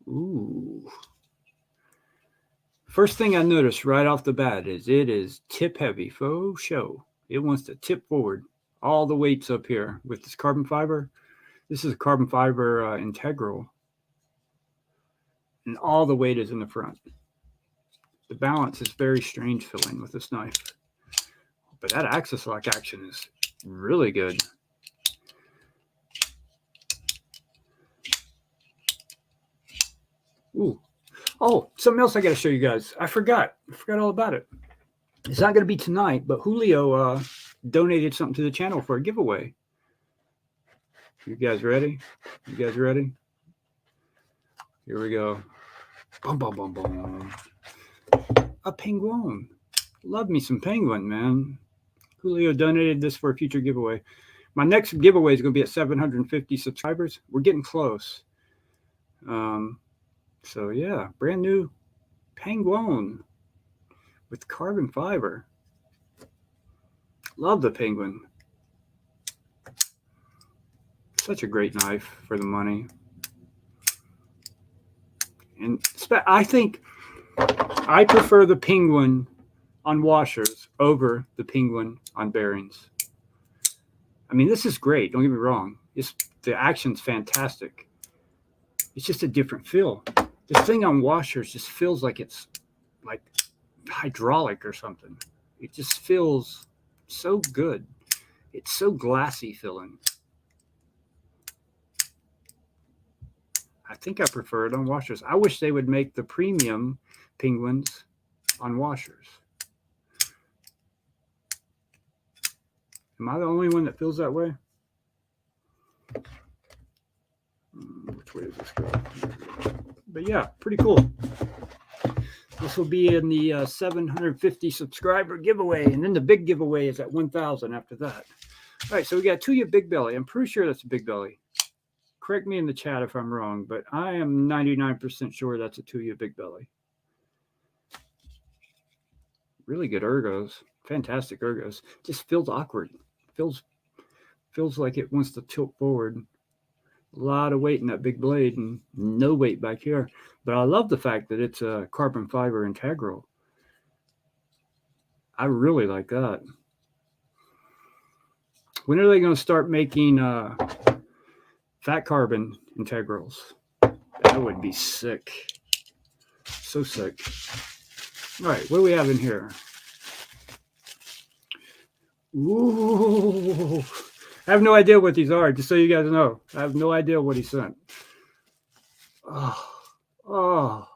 Ooh. First thing I noticed right off the bat is it is tip heavy, faux show. It wants to tip forward. All the weight's up here with this carbon fiber. This is a carbon fiber integral. And all the weight is in the front. The balance is very strange feeling with this knife. But that axis lock action is really good. Ooh. Oh, something else I got to show you guys. I forgot all about it. It's not going to be tonight, but Julio donated something to the channel for a giveaway. You guys ready? You guys ready? Here we go. Boom, boom, boom, boom. A penguin. Love me some penguin, man. Julio donated this for a future giveaway. My next giveaway is going to be at 750 subscribers. We're getting close. So yeah, brand new penguin with carbon fiber. Love the Penguin. Such a great knife for the money. And I think I prefer the Penguin on washers over the Penguin on bearings. I mean, this is great. Don't get me wrong. The action's fantastic. It's just a different feel. This thing on washers just feels like it's like hydraulic or something. It just feels so good. It's so glassy feeling. I think I prefer it on washers. I wish they would make the premium Penguins on washers. Am I the only one that feels that way? Which way does this go? But yeah, pretty cool. This will be in the 750 subscriber giveaway, and then the big giveaway is at 1,000 after that. All right, so we got Tuya Big Belly. I'm pretty sure that's a Big Belly. Correct me in the chat if I'm wrong, but I am 99% sure that's a Tuya Big Belly. Really good ergos. Fantastic ergos. Just feels awkward. Feels like it wants to tilt forward. A lot of weight in that big blade and no weight back here. But I love the fact that it's a carbon fiber integral. I really like that. When are they going to start making fat carbon integrals? That would be sick. So sick. All right, what do we have in here? Ooh. I have no idea what these are, just so you guys know. I have no idea what he sent. Oh.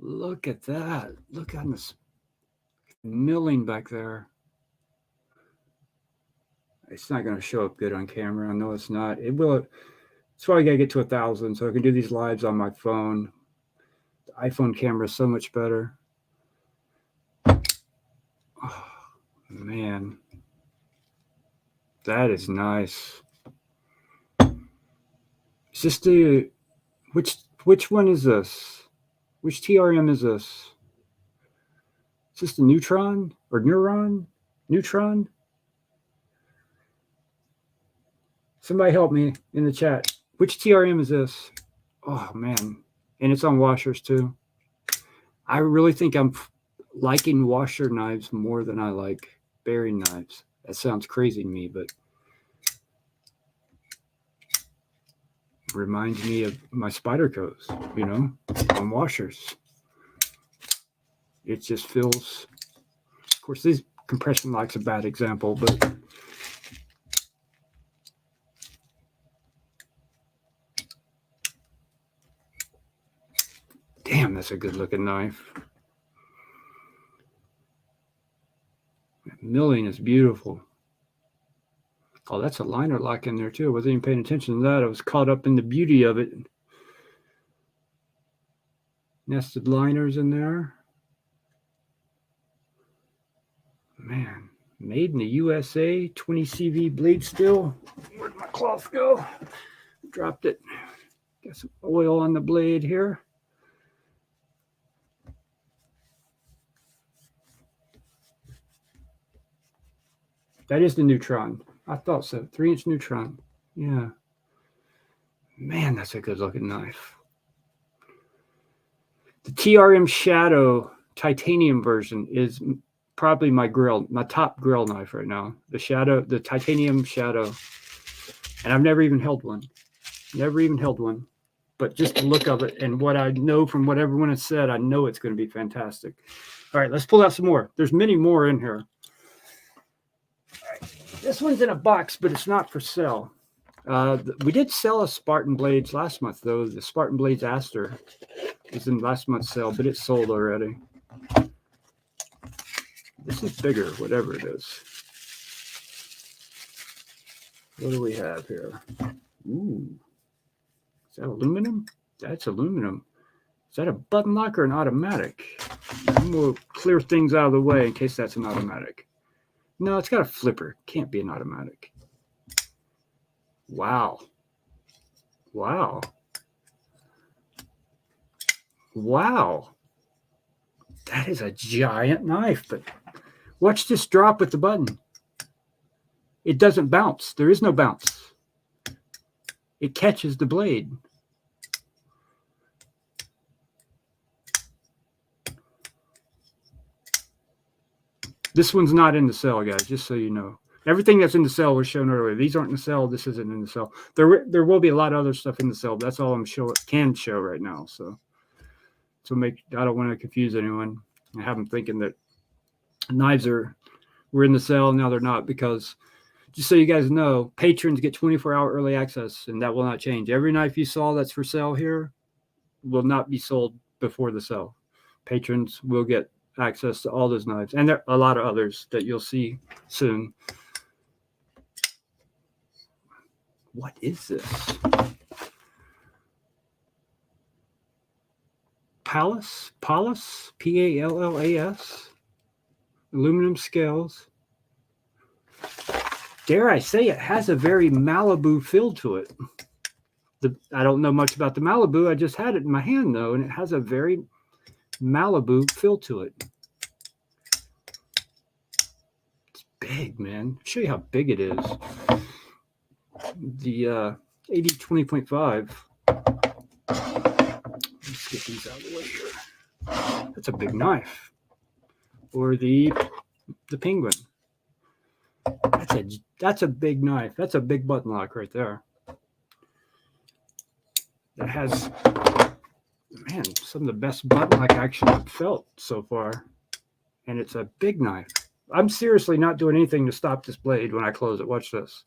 Look at that. Look at this milling back there. It's not going to show up good on camera. I know it's not. It will. That's why I got to get to 1,000 so I can do these lives on my phone. The iPhone camera is so much better. Oh, man. That is nice. Is this the which one is this? Which TRM is this? Is this the Neutron or Neuron? Neutron? Somebody help me in the chat. Which TRM is this? Oh man. And it's on washers too. I really think I'm liking washer knives more than I like bearing knives. That sounds crazy to me, but reminds me of my Spydercos, you know, on washers. It just feels, of course, these compression lock's a bad example, but damn, that's a good looking knife. That milling is beautiful. Oh, that's a liner lock in there too. I wasn't even paying attention to that. I was caught up in the beauty of it. Nested liners in there. Man, made in the USA, 20 CV blade steel. Where'd my cloth go? Dropped it. Got some oil on the blade here. That is the Neutron. I thought so. 3-inch Neutron. Yeah. Man, that's a good looking knife. The TRM Shadow titanium version is probably my top grill knife right now. The titanium Shadow. And I've never even held one. Never even held one. But just the look of it and what I know from what everyone has said, I know it's going to be fantastic. All right, let's pull out some more. There's many more in here. This one's in a box, but it's not for sale. We did sell a Spartan Blades last month, though. The Spartan Blades Aster is in last month's sale, but it's sold already. This is bigger, whatever it is. What do we have here? Ooh. Is that aluminum? That's aluminum. Is that a button lock or an automatic? I'm going to clear things out of the way in case that's an automatic. No, it's got a flipper. Can't be an automatic. Wow. Wow. Wow. That is a giant knife, but watch this drop with the button. It doesn't bounce. There is no bounce. It catches the blade. This one's not in the cell, guys, just so you know. Everything that's in the cell was shown earlier. These aren't in the cell. This isn't in the cell. There will be a lot of other stuff in the cell. But that's all can show right now. So I don't want to confuse anyone and have them thinking that knives were in the cell. Now they're not, because just so you guys know, patrons get 24-hour early access, and that will not change. Every knife you saw that's for sale here will not be sold before the sale. Patrons will get access to all those knives, and there are a lot of others that you'll see soon. What is this? Pallas, P-A-L-L-A-S, aluminum scales. Dare I say, it has a very Malibu feel to it. I don't know much about the Malibu. I just had it in my hand, though, and it has a very Malibu feel to it. It's big, man. I'll show you how big it is. The 80-20.5. Let's get these out of the way here. That's a big knife. Or the Penguin. That's a big knife. That's a big button lock right there. That has, man, some of the best button lock action I've felt so far. And it's a big knife. I'm seriously not doing anything to stop this blade when I close it. Watch this.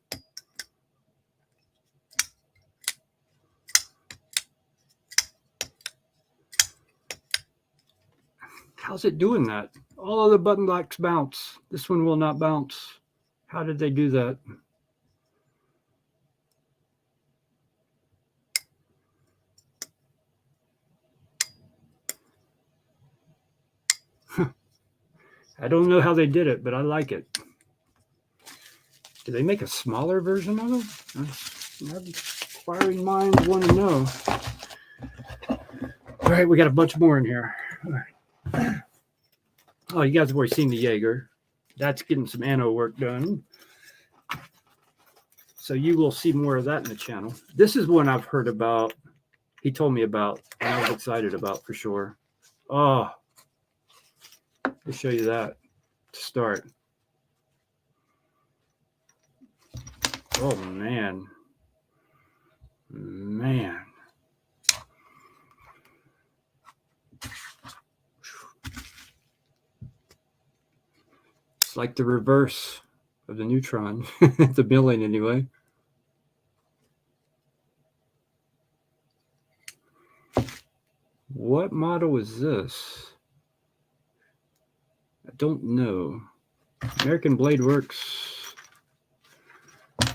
How's it doing that? All other button locks bounce. This one will not bounce. How did they do that? I don't know how they did it, but I like it. Do they make a smaller version of it? Inquiring minds want to know. All right, we got a bunch more in here. All right. Oh, you guys have already seen the Jager. That's getting some anno work done. So you will see more of that in the channel. This is one I've heard about. He told me about, and I was excited about for sure. Oh, let me show you that to start. Oh, man. Man. It's like the reverse of the Neutron, the milling anyway. What model is this? I don't know. American Blade Works. I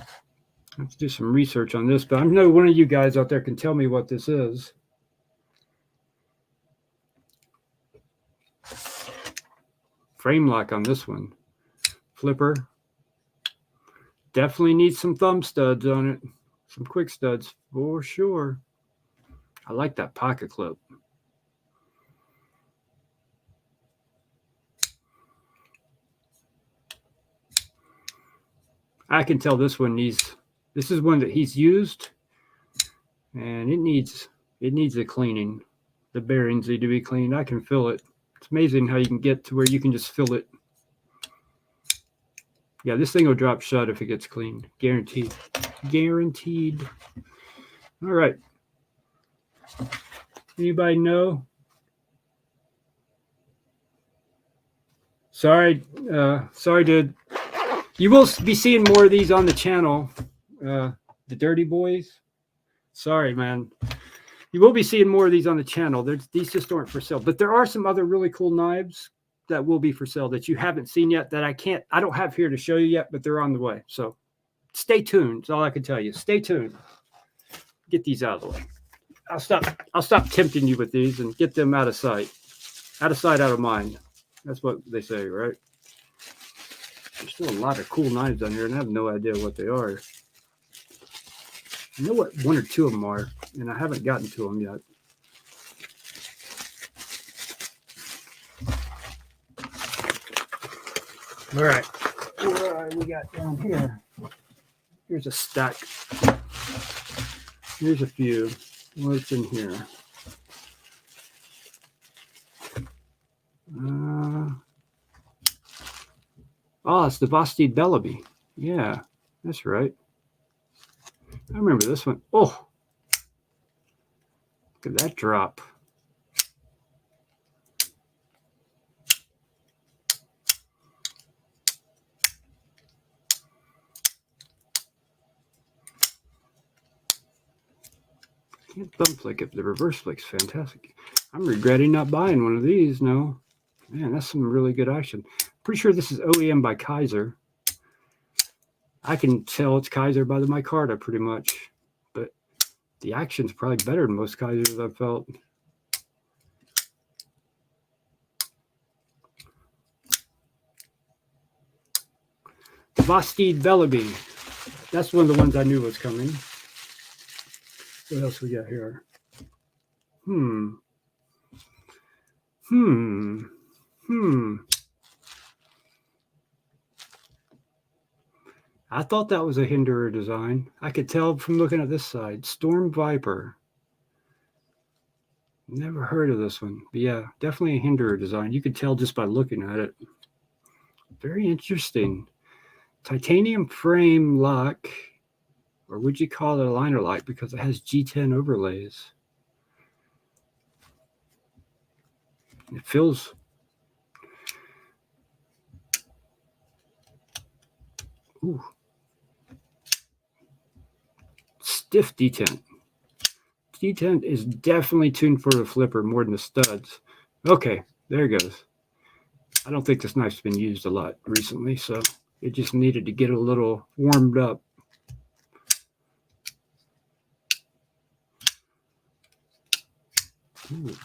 have to do some research on this, but I know one of you guys out there can tell me what this is. Frame lock on this one. Flipper. Definitely needs some thumb studs on it. Some quick studs for sure. I like that pocket clip. I can tell this one needs, this is one that he's used, and it needs a cleaning. The bearings need to be cleaned. I can feel it. It's amazing how you can get to where you can just feel it. Yeah, this thing will drop shut if it gets cleaned. Guaranteed. Guaranteed. All right. Anybody know? Sorry, dude. You will be seeing more of these on the channel. The Dirty Boys. Sorry, man. You will be seeing more of these on the channel. These just aren't for sale. But there are some other really cool knives that will be for sale that you haven't seen yet, that I don't have here to show you yet, but they're on the way. So stay tuned. That's all I can tell you. Stay tuned. Get these out of the way. I'll stop tempting you with these and get them out of sight. Out of sight, out of mind. That's what they say, right? There's still a lot of cool knives on here, and I have no idea what they are. I know what one or two of them are, and I haven't gotten to them yet. All right. What we got down here? Here's a stack. Here's a few. What's in here? It's the Bastide Bellaby. Yeah, that's right. I remember this one. Oh, look at that drop. Can't thumb flick it. The reverse flick's fantastic. I'm regretting not buying one of these. No, man, that's some really good action. Pretty sure this is OEM by Kaiser. I can tell it's Kaiser by the micarta pretty much, but the action's probably better than most Kaisers I've felt. Bastide Bellaby. That's one of the ones I knew was coming. What else we got here? I thought that was a Hinderer design. I could tell from looking at this side. Storm Viper. Never heard of this one. But yeah, definitely a Hinderer design. You could tell just by looking at it. Very interesting. Titanium frame lock. Or would you call it a liner lock because it has G10 overlays? It feels... Ooh. Stiff detent. Detent is definitely tuned for the flipper more than the studs. Okay, there it goes. I don't think this knife's been used a lot recently, so it just needed to get a little warmed up. Ooh,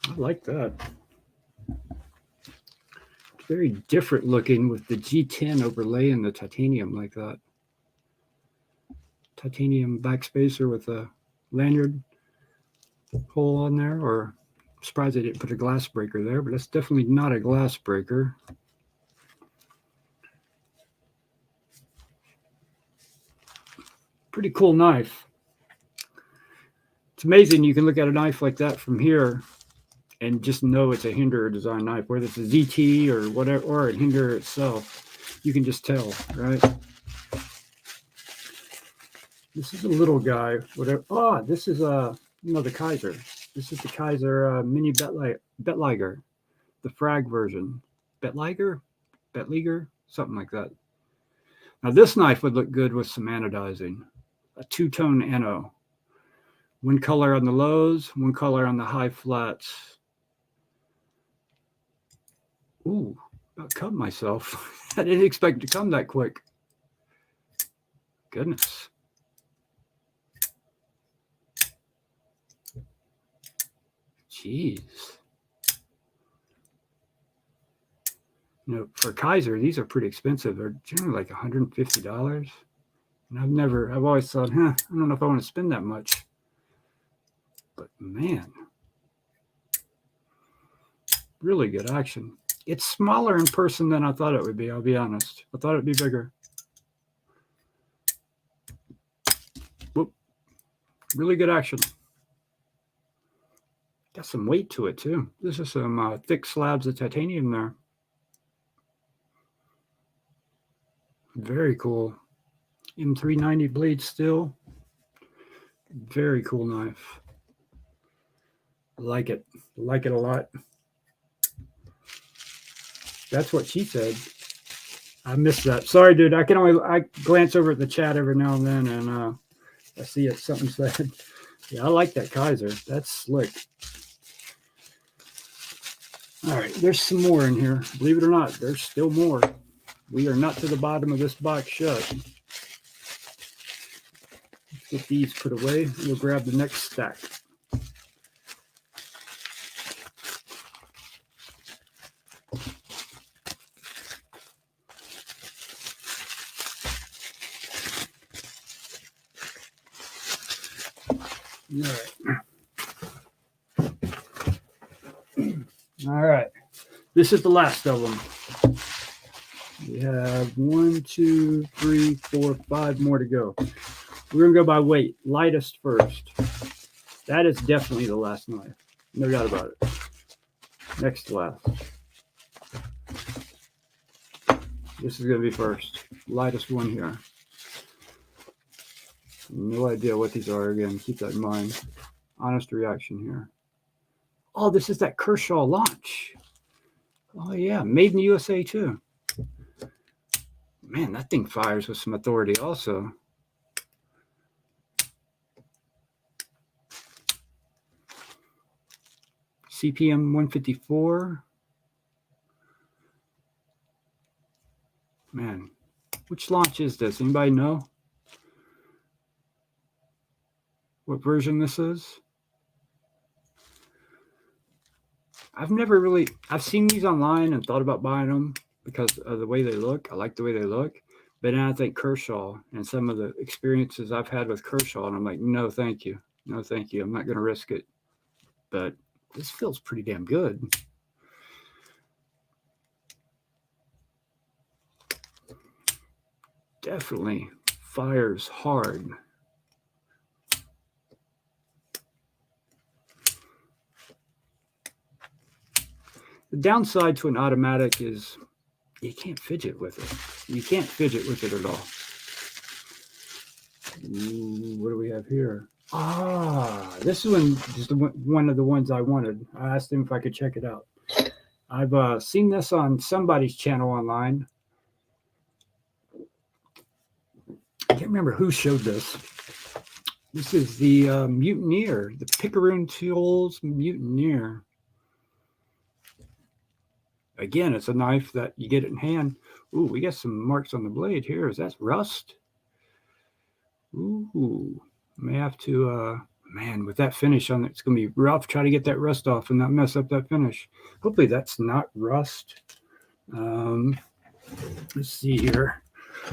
I like that. It's very different looking with the G10 overlay and the titanium like that. Titanium backspacer with a lanyard hole on there, or I'm surprised they didn't put a glass breaker there, but that's definitely not a glass breaker. Pretty cool knife. It's amazing you can look at a knife like that from here and just know it's a Hinderer design knife, whether it's a ZT or whatever, or a Hinderer itself. You can just tell, right? This is a little guy. Whatever. Oh, this is the Kaiser. This is the Kaiser mini Bettliger, the frag version. Bettliger, something like that. Now this knife would look good with some anodizing. A two-tone ano. One color on the lows, one color on the high flats. Ooh, about cut myself. I didn't expect it to come that quick. Goodness. Jeez. You know, for Kaiser, these are pretty expensive. They're generally like $150. And I've always thought, I don't know if I want to spend that much. But man, really good action. It's smaller in person than I thought it would be, I'll be honest. I thought it'd be bigger. Whoop. Really good action. Got some weight to it too. This is some thick slabs of titanium there. Very cool. M390 blade steel. Very cool knife. I like it. I like it a lot. That's what she said. I missed that. Sorry, dude. I glance over at the chat every now and then, and I see it. Something said. Yeah, I like that Kaiser. That's slick. All right, there's some more in here. Believe it or not, there's still more. We are not to the bottom of this box shut. Let's get these put away. We'll grab the next stack. All right. This is the last of them. We have 1, 2, 3, 4, 5 more to go. We're going to go by weight. Lightest first. That is definitely the last knife. No doubt about it. Next to last. This is going to be first. Lightest one here. No idea what these are. Again, keep that in mind. Honest reaction here. Oh, this is that Kershaw Launch. Oh, yeah. Made in the USA, too. Man, that thing fires with some authority also. CPM 154. Man, which launch is this? Anybody know what version this is? I've seen these online and thought about buying them because of the way they look. I like the way they look. But then I think Kershaw and some of the experiences I've had with Kershaw, and I'm like, no, thank you. No, thank you. I'm not going to risk it. But this feels pretty damn good. Definitely fires hard. The downside to an automatic is you can't fidget with it. You can't fidget with it at all. Ooh, what do we have here? Ah, this one is one of the ones I wanted. I asked him if I could check it out. I've seen this on somebody's channel online. I can't remember who showed this. This is the Mutineer, the Picaroon Tools Mutineer. Again, it's a knife that you get it in hand. Ooh, we got some marks on the blade here. Is that rust? Ooh, may have to, man, with that finish on it, it's going to be rough. Try to get that rust off and not mess up that finish. Hopefully that's not rust. Let's see here.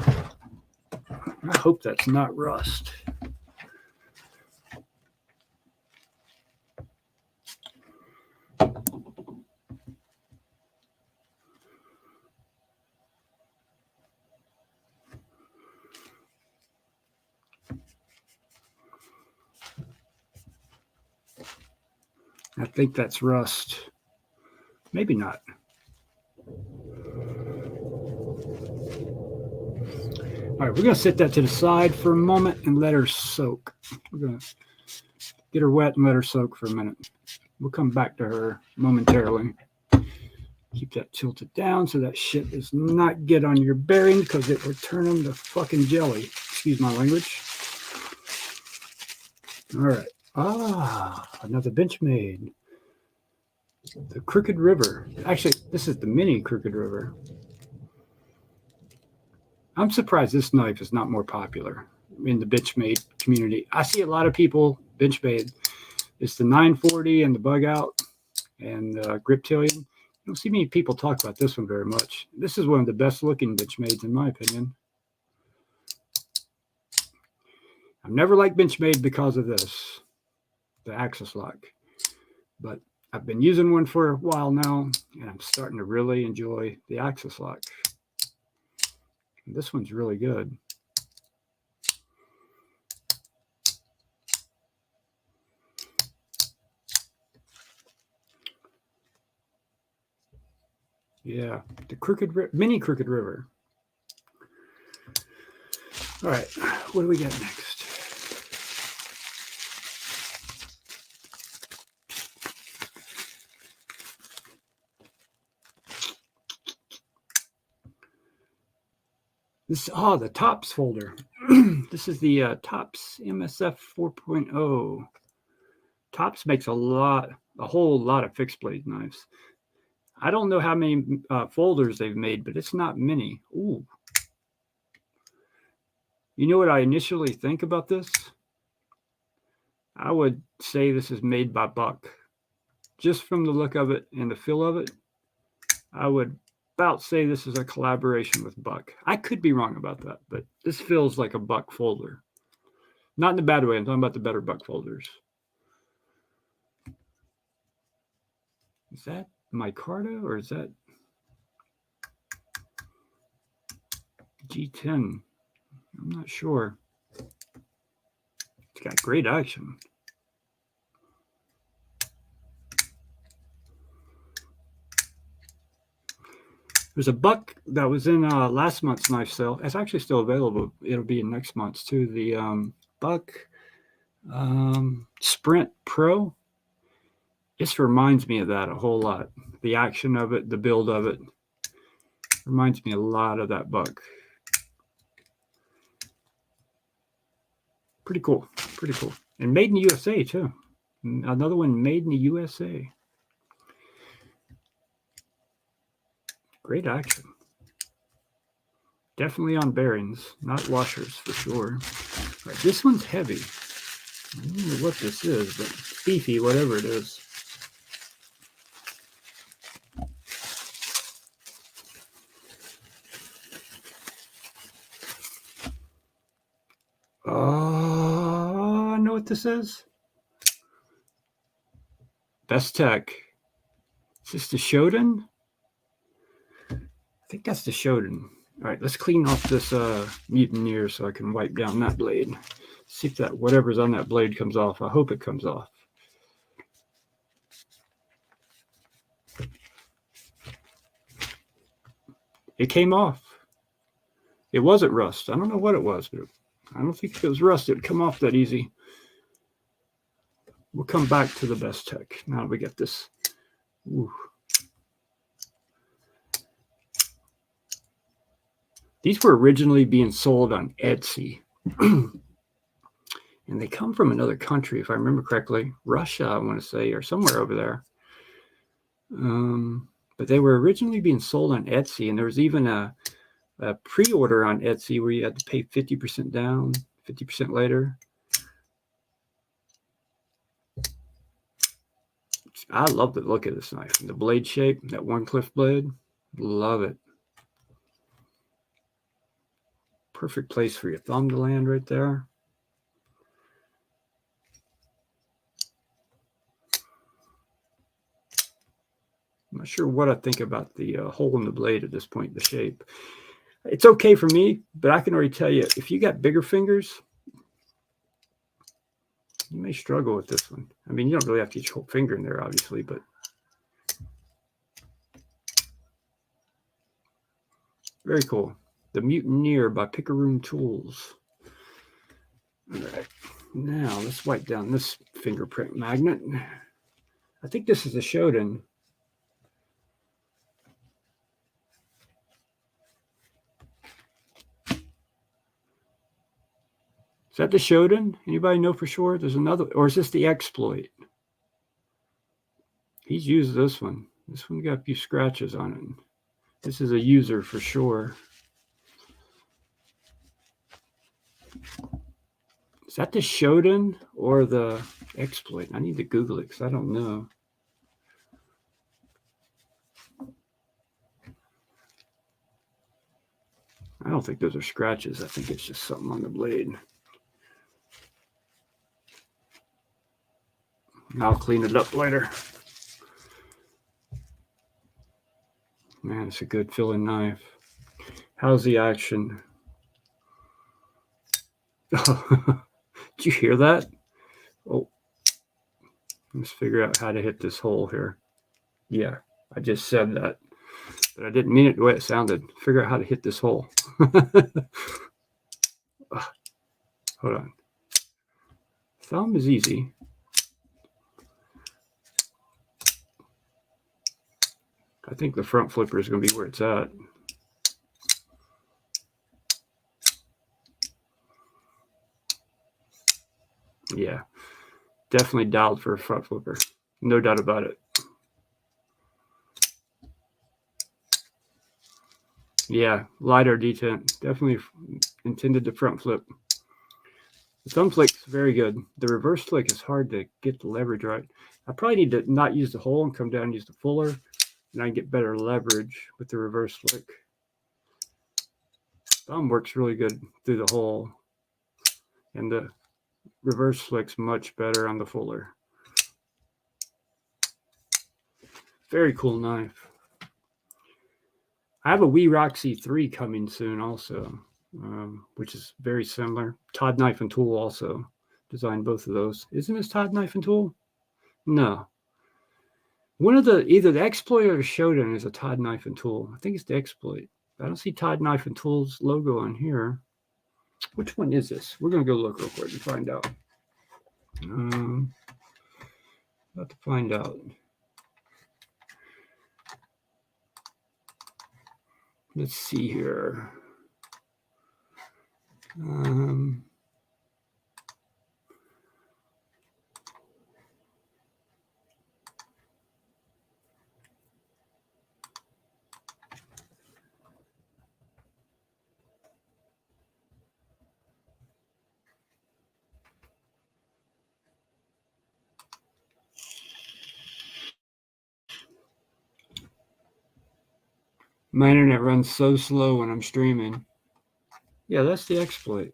I hope that's not rust. I think that's rust. Maybe not. All right, we're going to set that to the side for a moment and let her soak. We're going to get her wet and let her soak for a minute. We'll come back to her momentarily. Keep that tilted down so that shit does not get on your bearings because it will turn them to fucking jelly. Excuse my language. All right. Ah, another Benchmade. The Crooked River. Actually, this is the mini Crooked River. I'm surprised this knife is not more popular in the Benchmade community. I see a lot of people, Benchmade. It's the 940 and the Bug Out and Griptilian. You don't see many people talk about this one very much. This is one of the best looking Benchmades in my opinion. I've never liked Benchmade because of this, the axis lock. But I've been using one for a while now, and I'm starting to really enjoy the axis lock. And this one's really good. Yeah, the mini Crooked River. All right, what do we got next? This, the Tops folder. This is the Tops MSF 4.0. Tops makes a whole lot of fixed blade knives. I don't know how many folders they've made, but it's not many. Ooh. You know what I initially think about this? I would say this is made by Buck. Just from the look of it and the feel of it, I would about say this is a collaboration with Buck. I could be wrong about that, but this feels like a Buck folder. Not in a bad way. I'm talking about the better Buck folders. Is that micarta or is that? G10. I'm not sure. It's got great action. There's a buck that was in last month's knife sale. It's actually still available. It'll be in next month's too. The buck Sprint Pro. This reminds me of that a whole lot. The action of it, the build of it, reminds me a lot of that buck. Pretty cool. Pretty cool. And made in the USA too. Another one made in the USA. Great action. Definitely on bearings, not washers for sure. All right, this one's heavy. I don't know what this is, but it's beefy, whatever it is. I know what this is. Best Tech. Is this the Shodan? I think that's the Shodan. All right, let's clean off this Mutineer so I can wipe down that blade. See if that whatever's on that blade comes off. I hope it comes off. It came off. It wasn't rust. I don't know what it was, but I don't think if it was rust, it would come off that easy. We'll come back to the Best Tech. Now that we get this. Ooh. These were originally being sold on Etsy. And they come from another country, if I remember correctly. Russia, I want to say, or somewhere over there. But they were originally being sold on Etsy. And there was even a pre-order on Etsy where you had to pay 50% down, 50% later. I love the look of this knife. The blade shape, that one cliff blade. Love it. Perfect place for your thumb to land right there. I'm not sure what I think about the hole in the blade at this point, the shape. It's okay for me, but I can already tell you, if you got bigger fingers, you may struggle with this one. I mean, you don't really have to get your whole finger in there, obviously, but very cool. The Mutineer by Picaroon Tools. All right, now let's wipe down this fingerprint magnet. I think this is a Shodan. Is that the Shodan? Anybody know for sure? There's another, or is this the Exploit? He's used this one. This one got a few scratches on it. This is a user for sure. Is that the Shodan or the Exploit? I need to Google it because I don't know. I don't think those are scratches. I think it's just something on the blade. I'll clean it up later. Man, it's a good filling knife. How's the action? Did you hear that? Oh, let's figure out how to hit this hole here. Yeah, I just said that, but I didn't mean it the way it sounded. Figure out how to hit this hole. Hold on. Thumb is easy. I think the front flipper is going to be where it's at. Yeah, definitely dialed for a front flipper. No doubt about it. Yeah, lighter detent. Definitely intended to front flip. The thumb flick's very good. The reverse flick is hard to get the leverage right. I probably need to not use the hole and come down and use the fuller. And I can get better leverage with the reverse flick. Thumb works really good through the hole. And the reverse flick's much better on the fuller. Very cool knife. I have a Wiha 3 coming soon also, which is very similar. Todd Knife and Tool also designed both of those. Isn't this Todd Knife and Tool? No. One of the, either the Exploit or the Shodan is a Todd Knife and Tool. I think it's the Exploit. I don't see Todd Knife and Tool's logo on here. Which one is this? We're going to go look real quick and find out. About to find out. Let's see here. My internet runs so slow when I'm streaming. Yeah, that's the Exploit.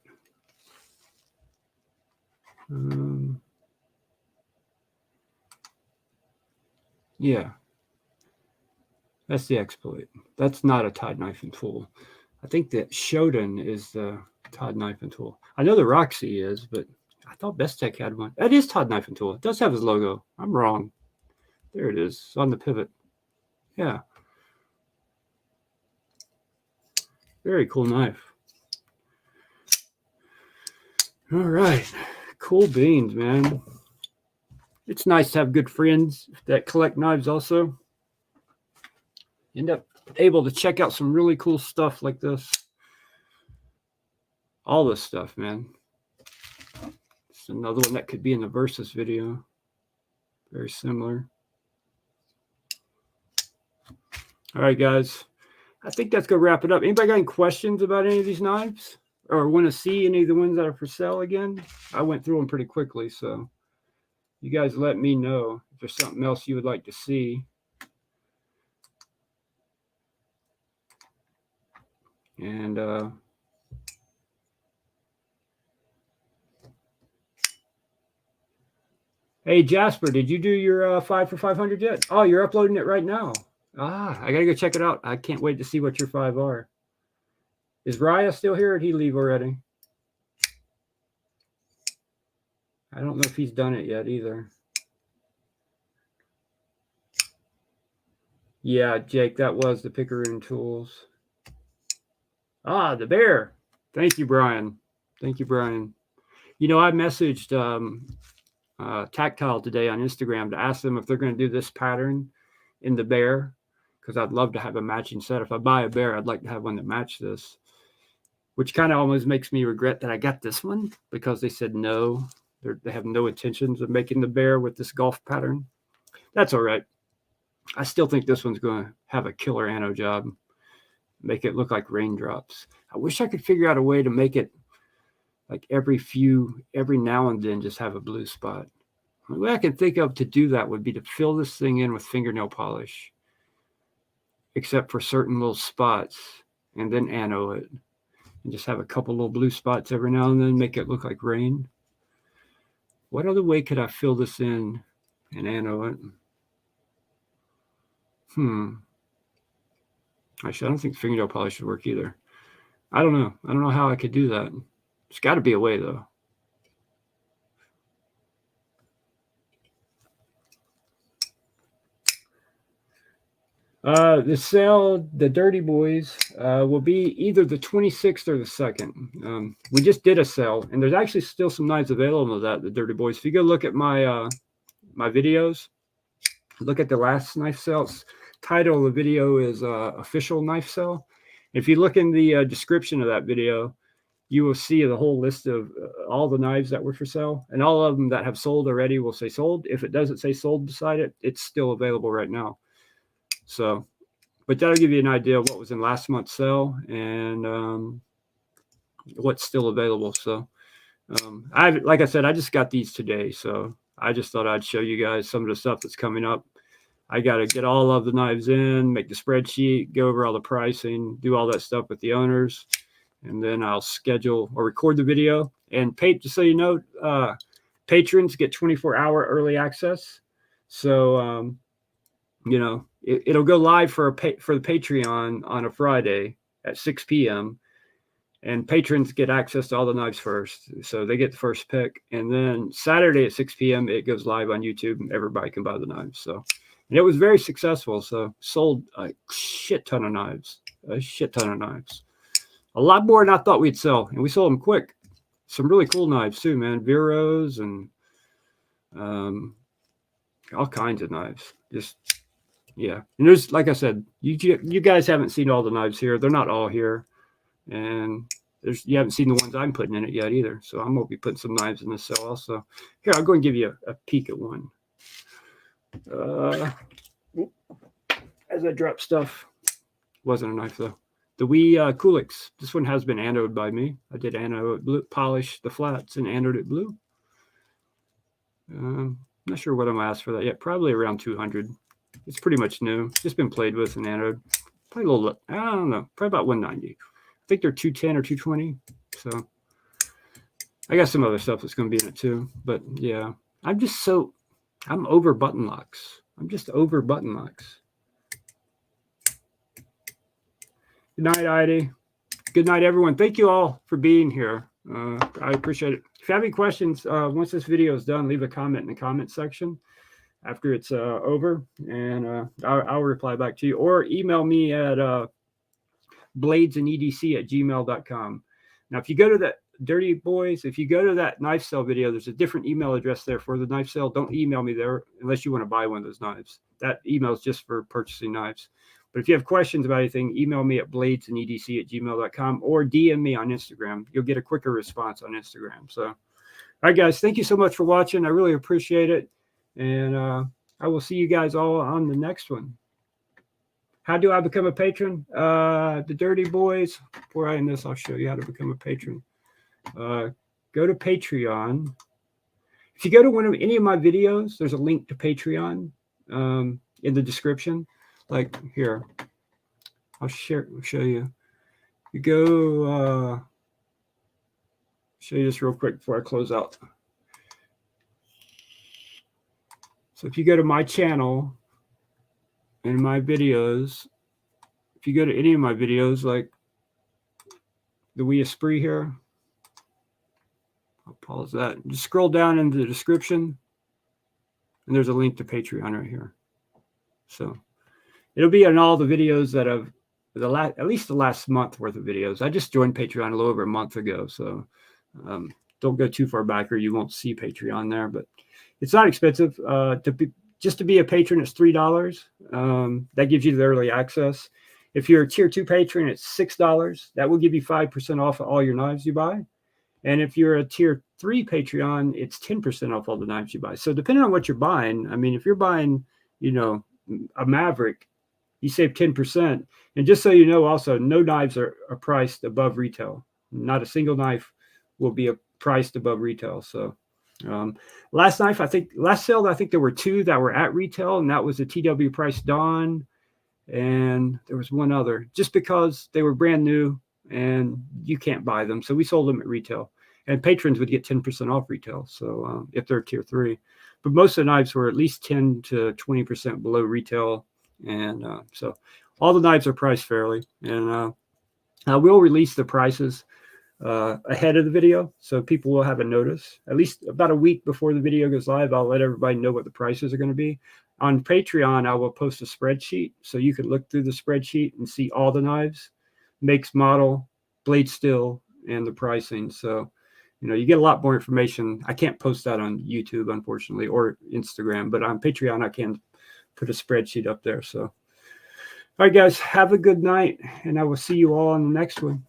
Yeah, that's the Exploit. That's not a Todd Knife and Tool. I think that Shodan is the Todd Knife and Tool. I know the Roxy is, but I thought Bestech had one. That is Todd Knife and Tool. It does have his logo. I'm wrong. There it is. It's on the pivot. Yeah. Very cool knife. All right. Cool beans, man. It's nice to have good friends that collect knives also. End up able to check out some really cool stuff like this. All this stuff, man. It's another one that could be in the Versus video. Very similar. All right, guys. I think that's going to wrap it up. Anybody got any questions about any of these knives? Or want to see any of the ones that are for sale again? I went through them pretty quickly, so you guys let me know if there's something else you would like to see. And hey, Jasper, did you do your 5 for 500 yet? Oh, you're uploading it right now. Ah, I got to go check it out. I can't wait to see what your 5 are. Is Raya still here or did he leave already? I don't know if he's done it yet either. Yeah, Jake, that was the Picaroon Tools. Ah, the bear. Thank you, Brian. Thank you, Brian. You know, I messaged Tactile today on Instagram to ask them if they're going to do this pattern in the bear, because I'd love to have a matching set. If I buy a bear, I'd like to have one that match this, which kind of almost makes me regret that I got this one, because they said no. They have no intentions of making the bear with this golf pattern. That's all right. I still think this one's going to have a killer ano job. Make it look like raindrops. I wish I could figure out a way to make it like every now and then just have a blue spot. The way I can think of to do that would be to fill this thing in with fingernail polish, except for certain little spots, and then ano it. And just have a couple little blue spots every now and then, make it look like rain. What other way could I fill this in and ano it? Actually, I don't think fingernail polish would work either. I don't know. I don't know how I could do that. There's got to be a way, though. The sale, the Dirty Boys, will be either the 26th or the 2nd. We just did a sale, and there's actually still some knives available that the Dirty Boys. If you go look at my my videos, look at the last knife sales. Title of the video is Official Knife Sale. If you look in the description of that video, you will see the whole list of all the knives that were for sale, and all of them that have sold already will say sold. If it doesn't say sold beside it, it's still available right now. So, but that'll give you an idea of what was in last month's sale and what's still available. So, like I said, I just got these today, so I just thought I'd show you guys some of the stuff that's coming up. I got to get all of the knives in, make the spreadsheet, go over all the pricing, do all that stuff with the owners, and then I'll schedule or record the video. And just so you know, patrons get 24-hour early access. So you know, it'll go live for the Patreon on a Friday at 6 p.m. and patrons get access to all the knives first, so they get the first pick. And then Saturday at 6 p.m. it goes live on YouTube, and everybody can buy the knives. So, and it was very successful. So sold a shit ton of knives, a lot more than I thought we'd sell, and we sold them quick. Some really cool knives too, man. Viros and all kinds of knives. Just yeah. And there's, like I said, you guys haven't seen all the knives here. They're not all here, and you haven't seen the ones I'm putting in it yet either. So I'm gonna be putting some knives in this cell also. Here, I'll go and give you a peek at one. As I drop stuff, wasn't a knife though. The Wiha Kulix. This one has been anoded by me. I did anode blue, polish the flats and anode it blue. Not sure what I'm gonna ask for that yet. Probably around 200. It's pretty much new. Just been played with and anode. Probably a little, I don't know, probably about 190. I think they're 210 or 220. So I got some other stuff that's going to be in it too. But yeah, I'm over button locks. I'm just over button locks. Good night, Heidi. Good night, everyone. Thank you all for being here. I appreciate it. If you have any questions, once this video is done, leave a comment in the comment section after it's over, and I'll reply back to you, or email me at bladesandedc@gmail.com. Now, if you go to that, Dirty Boys, if you go to that knife sale video, there's a different email address there for the knife sale. Don't email me there unless you want to buy one of those knives. That email is just for purchasing knives. But if you have questions about anything, email me at bladesandedc@gmail.com or DM me on Instagram. You'll get a quicker response on Instagram. So, all right, guys, thank you so much for watching. I really appreciate it. And I will see you guys all on the next one. How do I become a patron? The Dirty Boys. Before I end this, I'll show you how to become a patron. Go to Patreon. If you go to any of my videos, there's a link to Patreon in the description. Like here, I'll show you. You go. Show you this real quick before I close out. So if you go to my channel and my videos, if you go to any of my videos, like the Wiha Spree here, I'll pause that. Just scroll down into the description, and there's a link to Patreon right here. So it'll be on all the videos that I've, at least the last month worth of videos. I just joined Patreon a little over a month ago, so don't go too far back or you won't see Patreon there. But it's not expensive. Just to be a patron, it's $3. That gives you the early access. If you're a tier 2 patron, it's $6. That will give you 5% off of all your knives you buy. And if you're a tier 3 Patreon, it's 10% off all the knives you buy. So depending on what you're buying, I mean, if you're buying, you know, a Maverick, you save 10%. And just so you know, also, no knives are priced above retail. Not a single knife will be priced above retail. So last sale, I think there were 2 that were at retail, and that was a TW Price Dawn, and there was one other, just because they were brand new and you can't buy them. So we sold them at retail, and patrons would get 10% off retail. So if they're tier 3, but most of the knives were at least 10 to 20% below retail. And so all the knives are priced fairly, and I will release the prices ahead of the video, so people will have a notice. At least about a week before the video goes live, I'll let everybody know what the prices are going to be. On Patreon, I will post a spreadsheet, so you can look through the spreadsheet and see all the knives, makes, model, blade steel, and the pricing. So, you know, you get a lot more information. I can't post that on YouTube, unfortunately, or Instagram, but on Patreon, I can put a spreadsheet up there. So, all right, guys, have a good night, and I will see you all on the next one.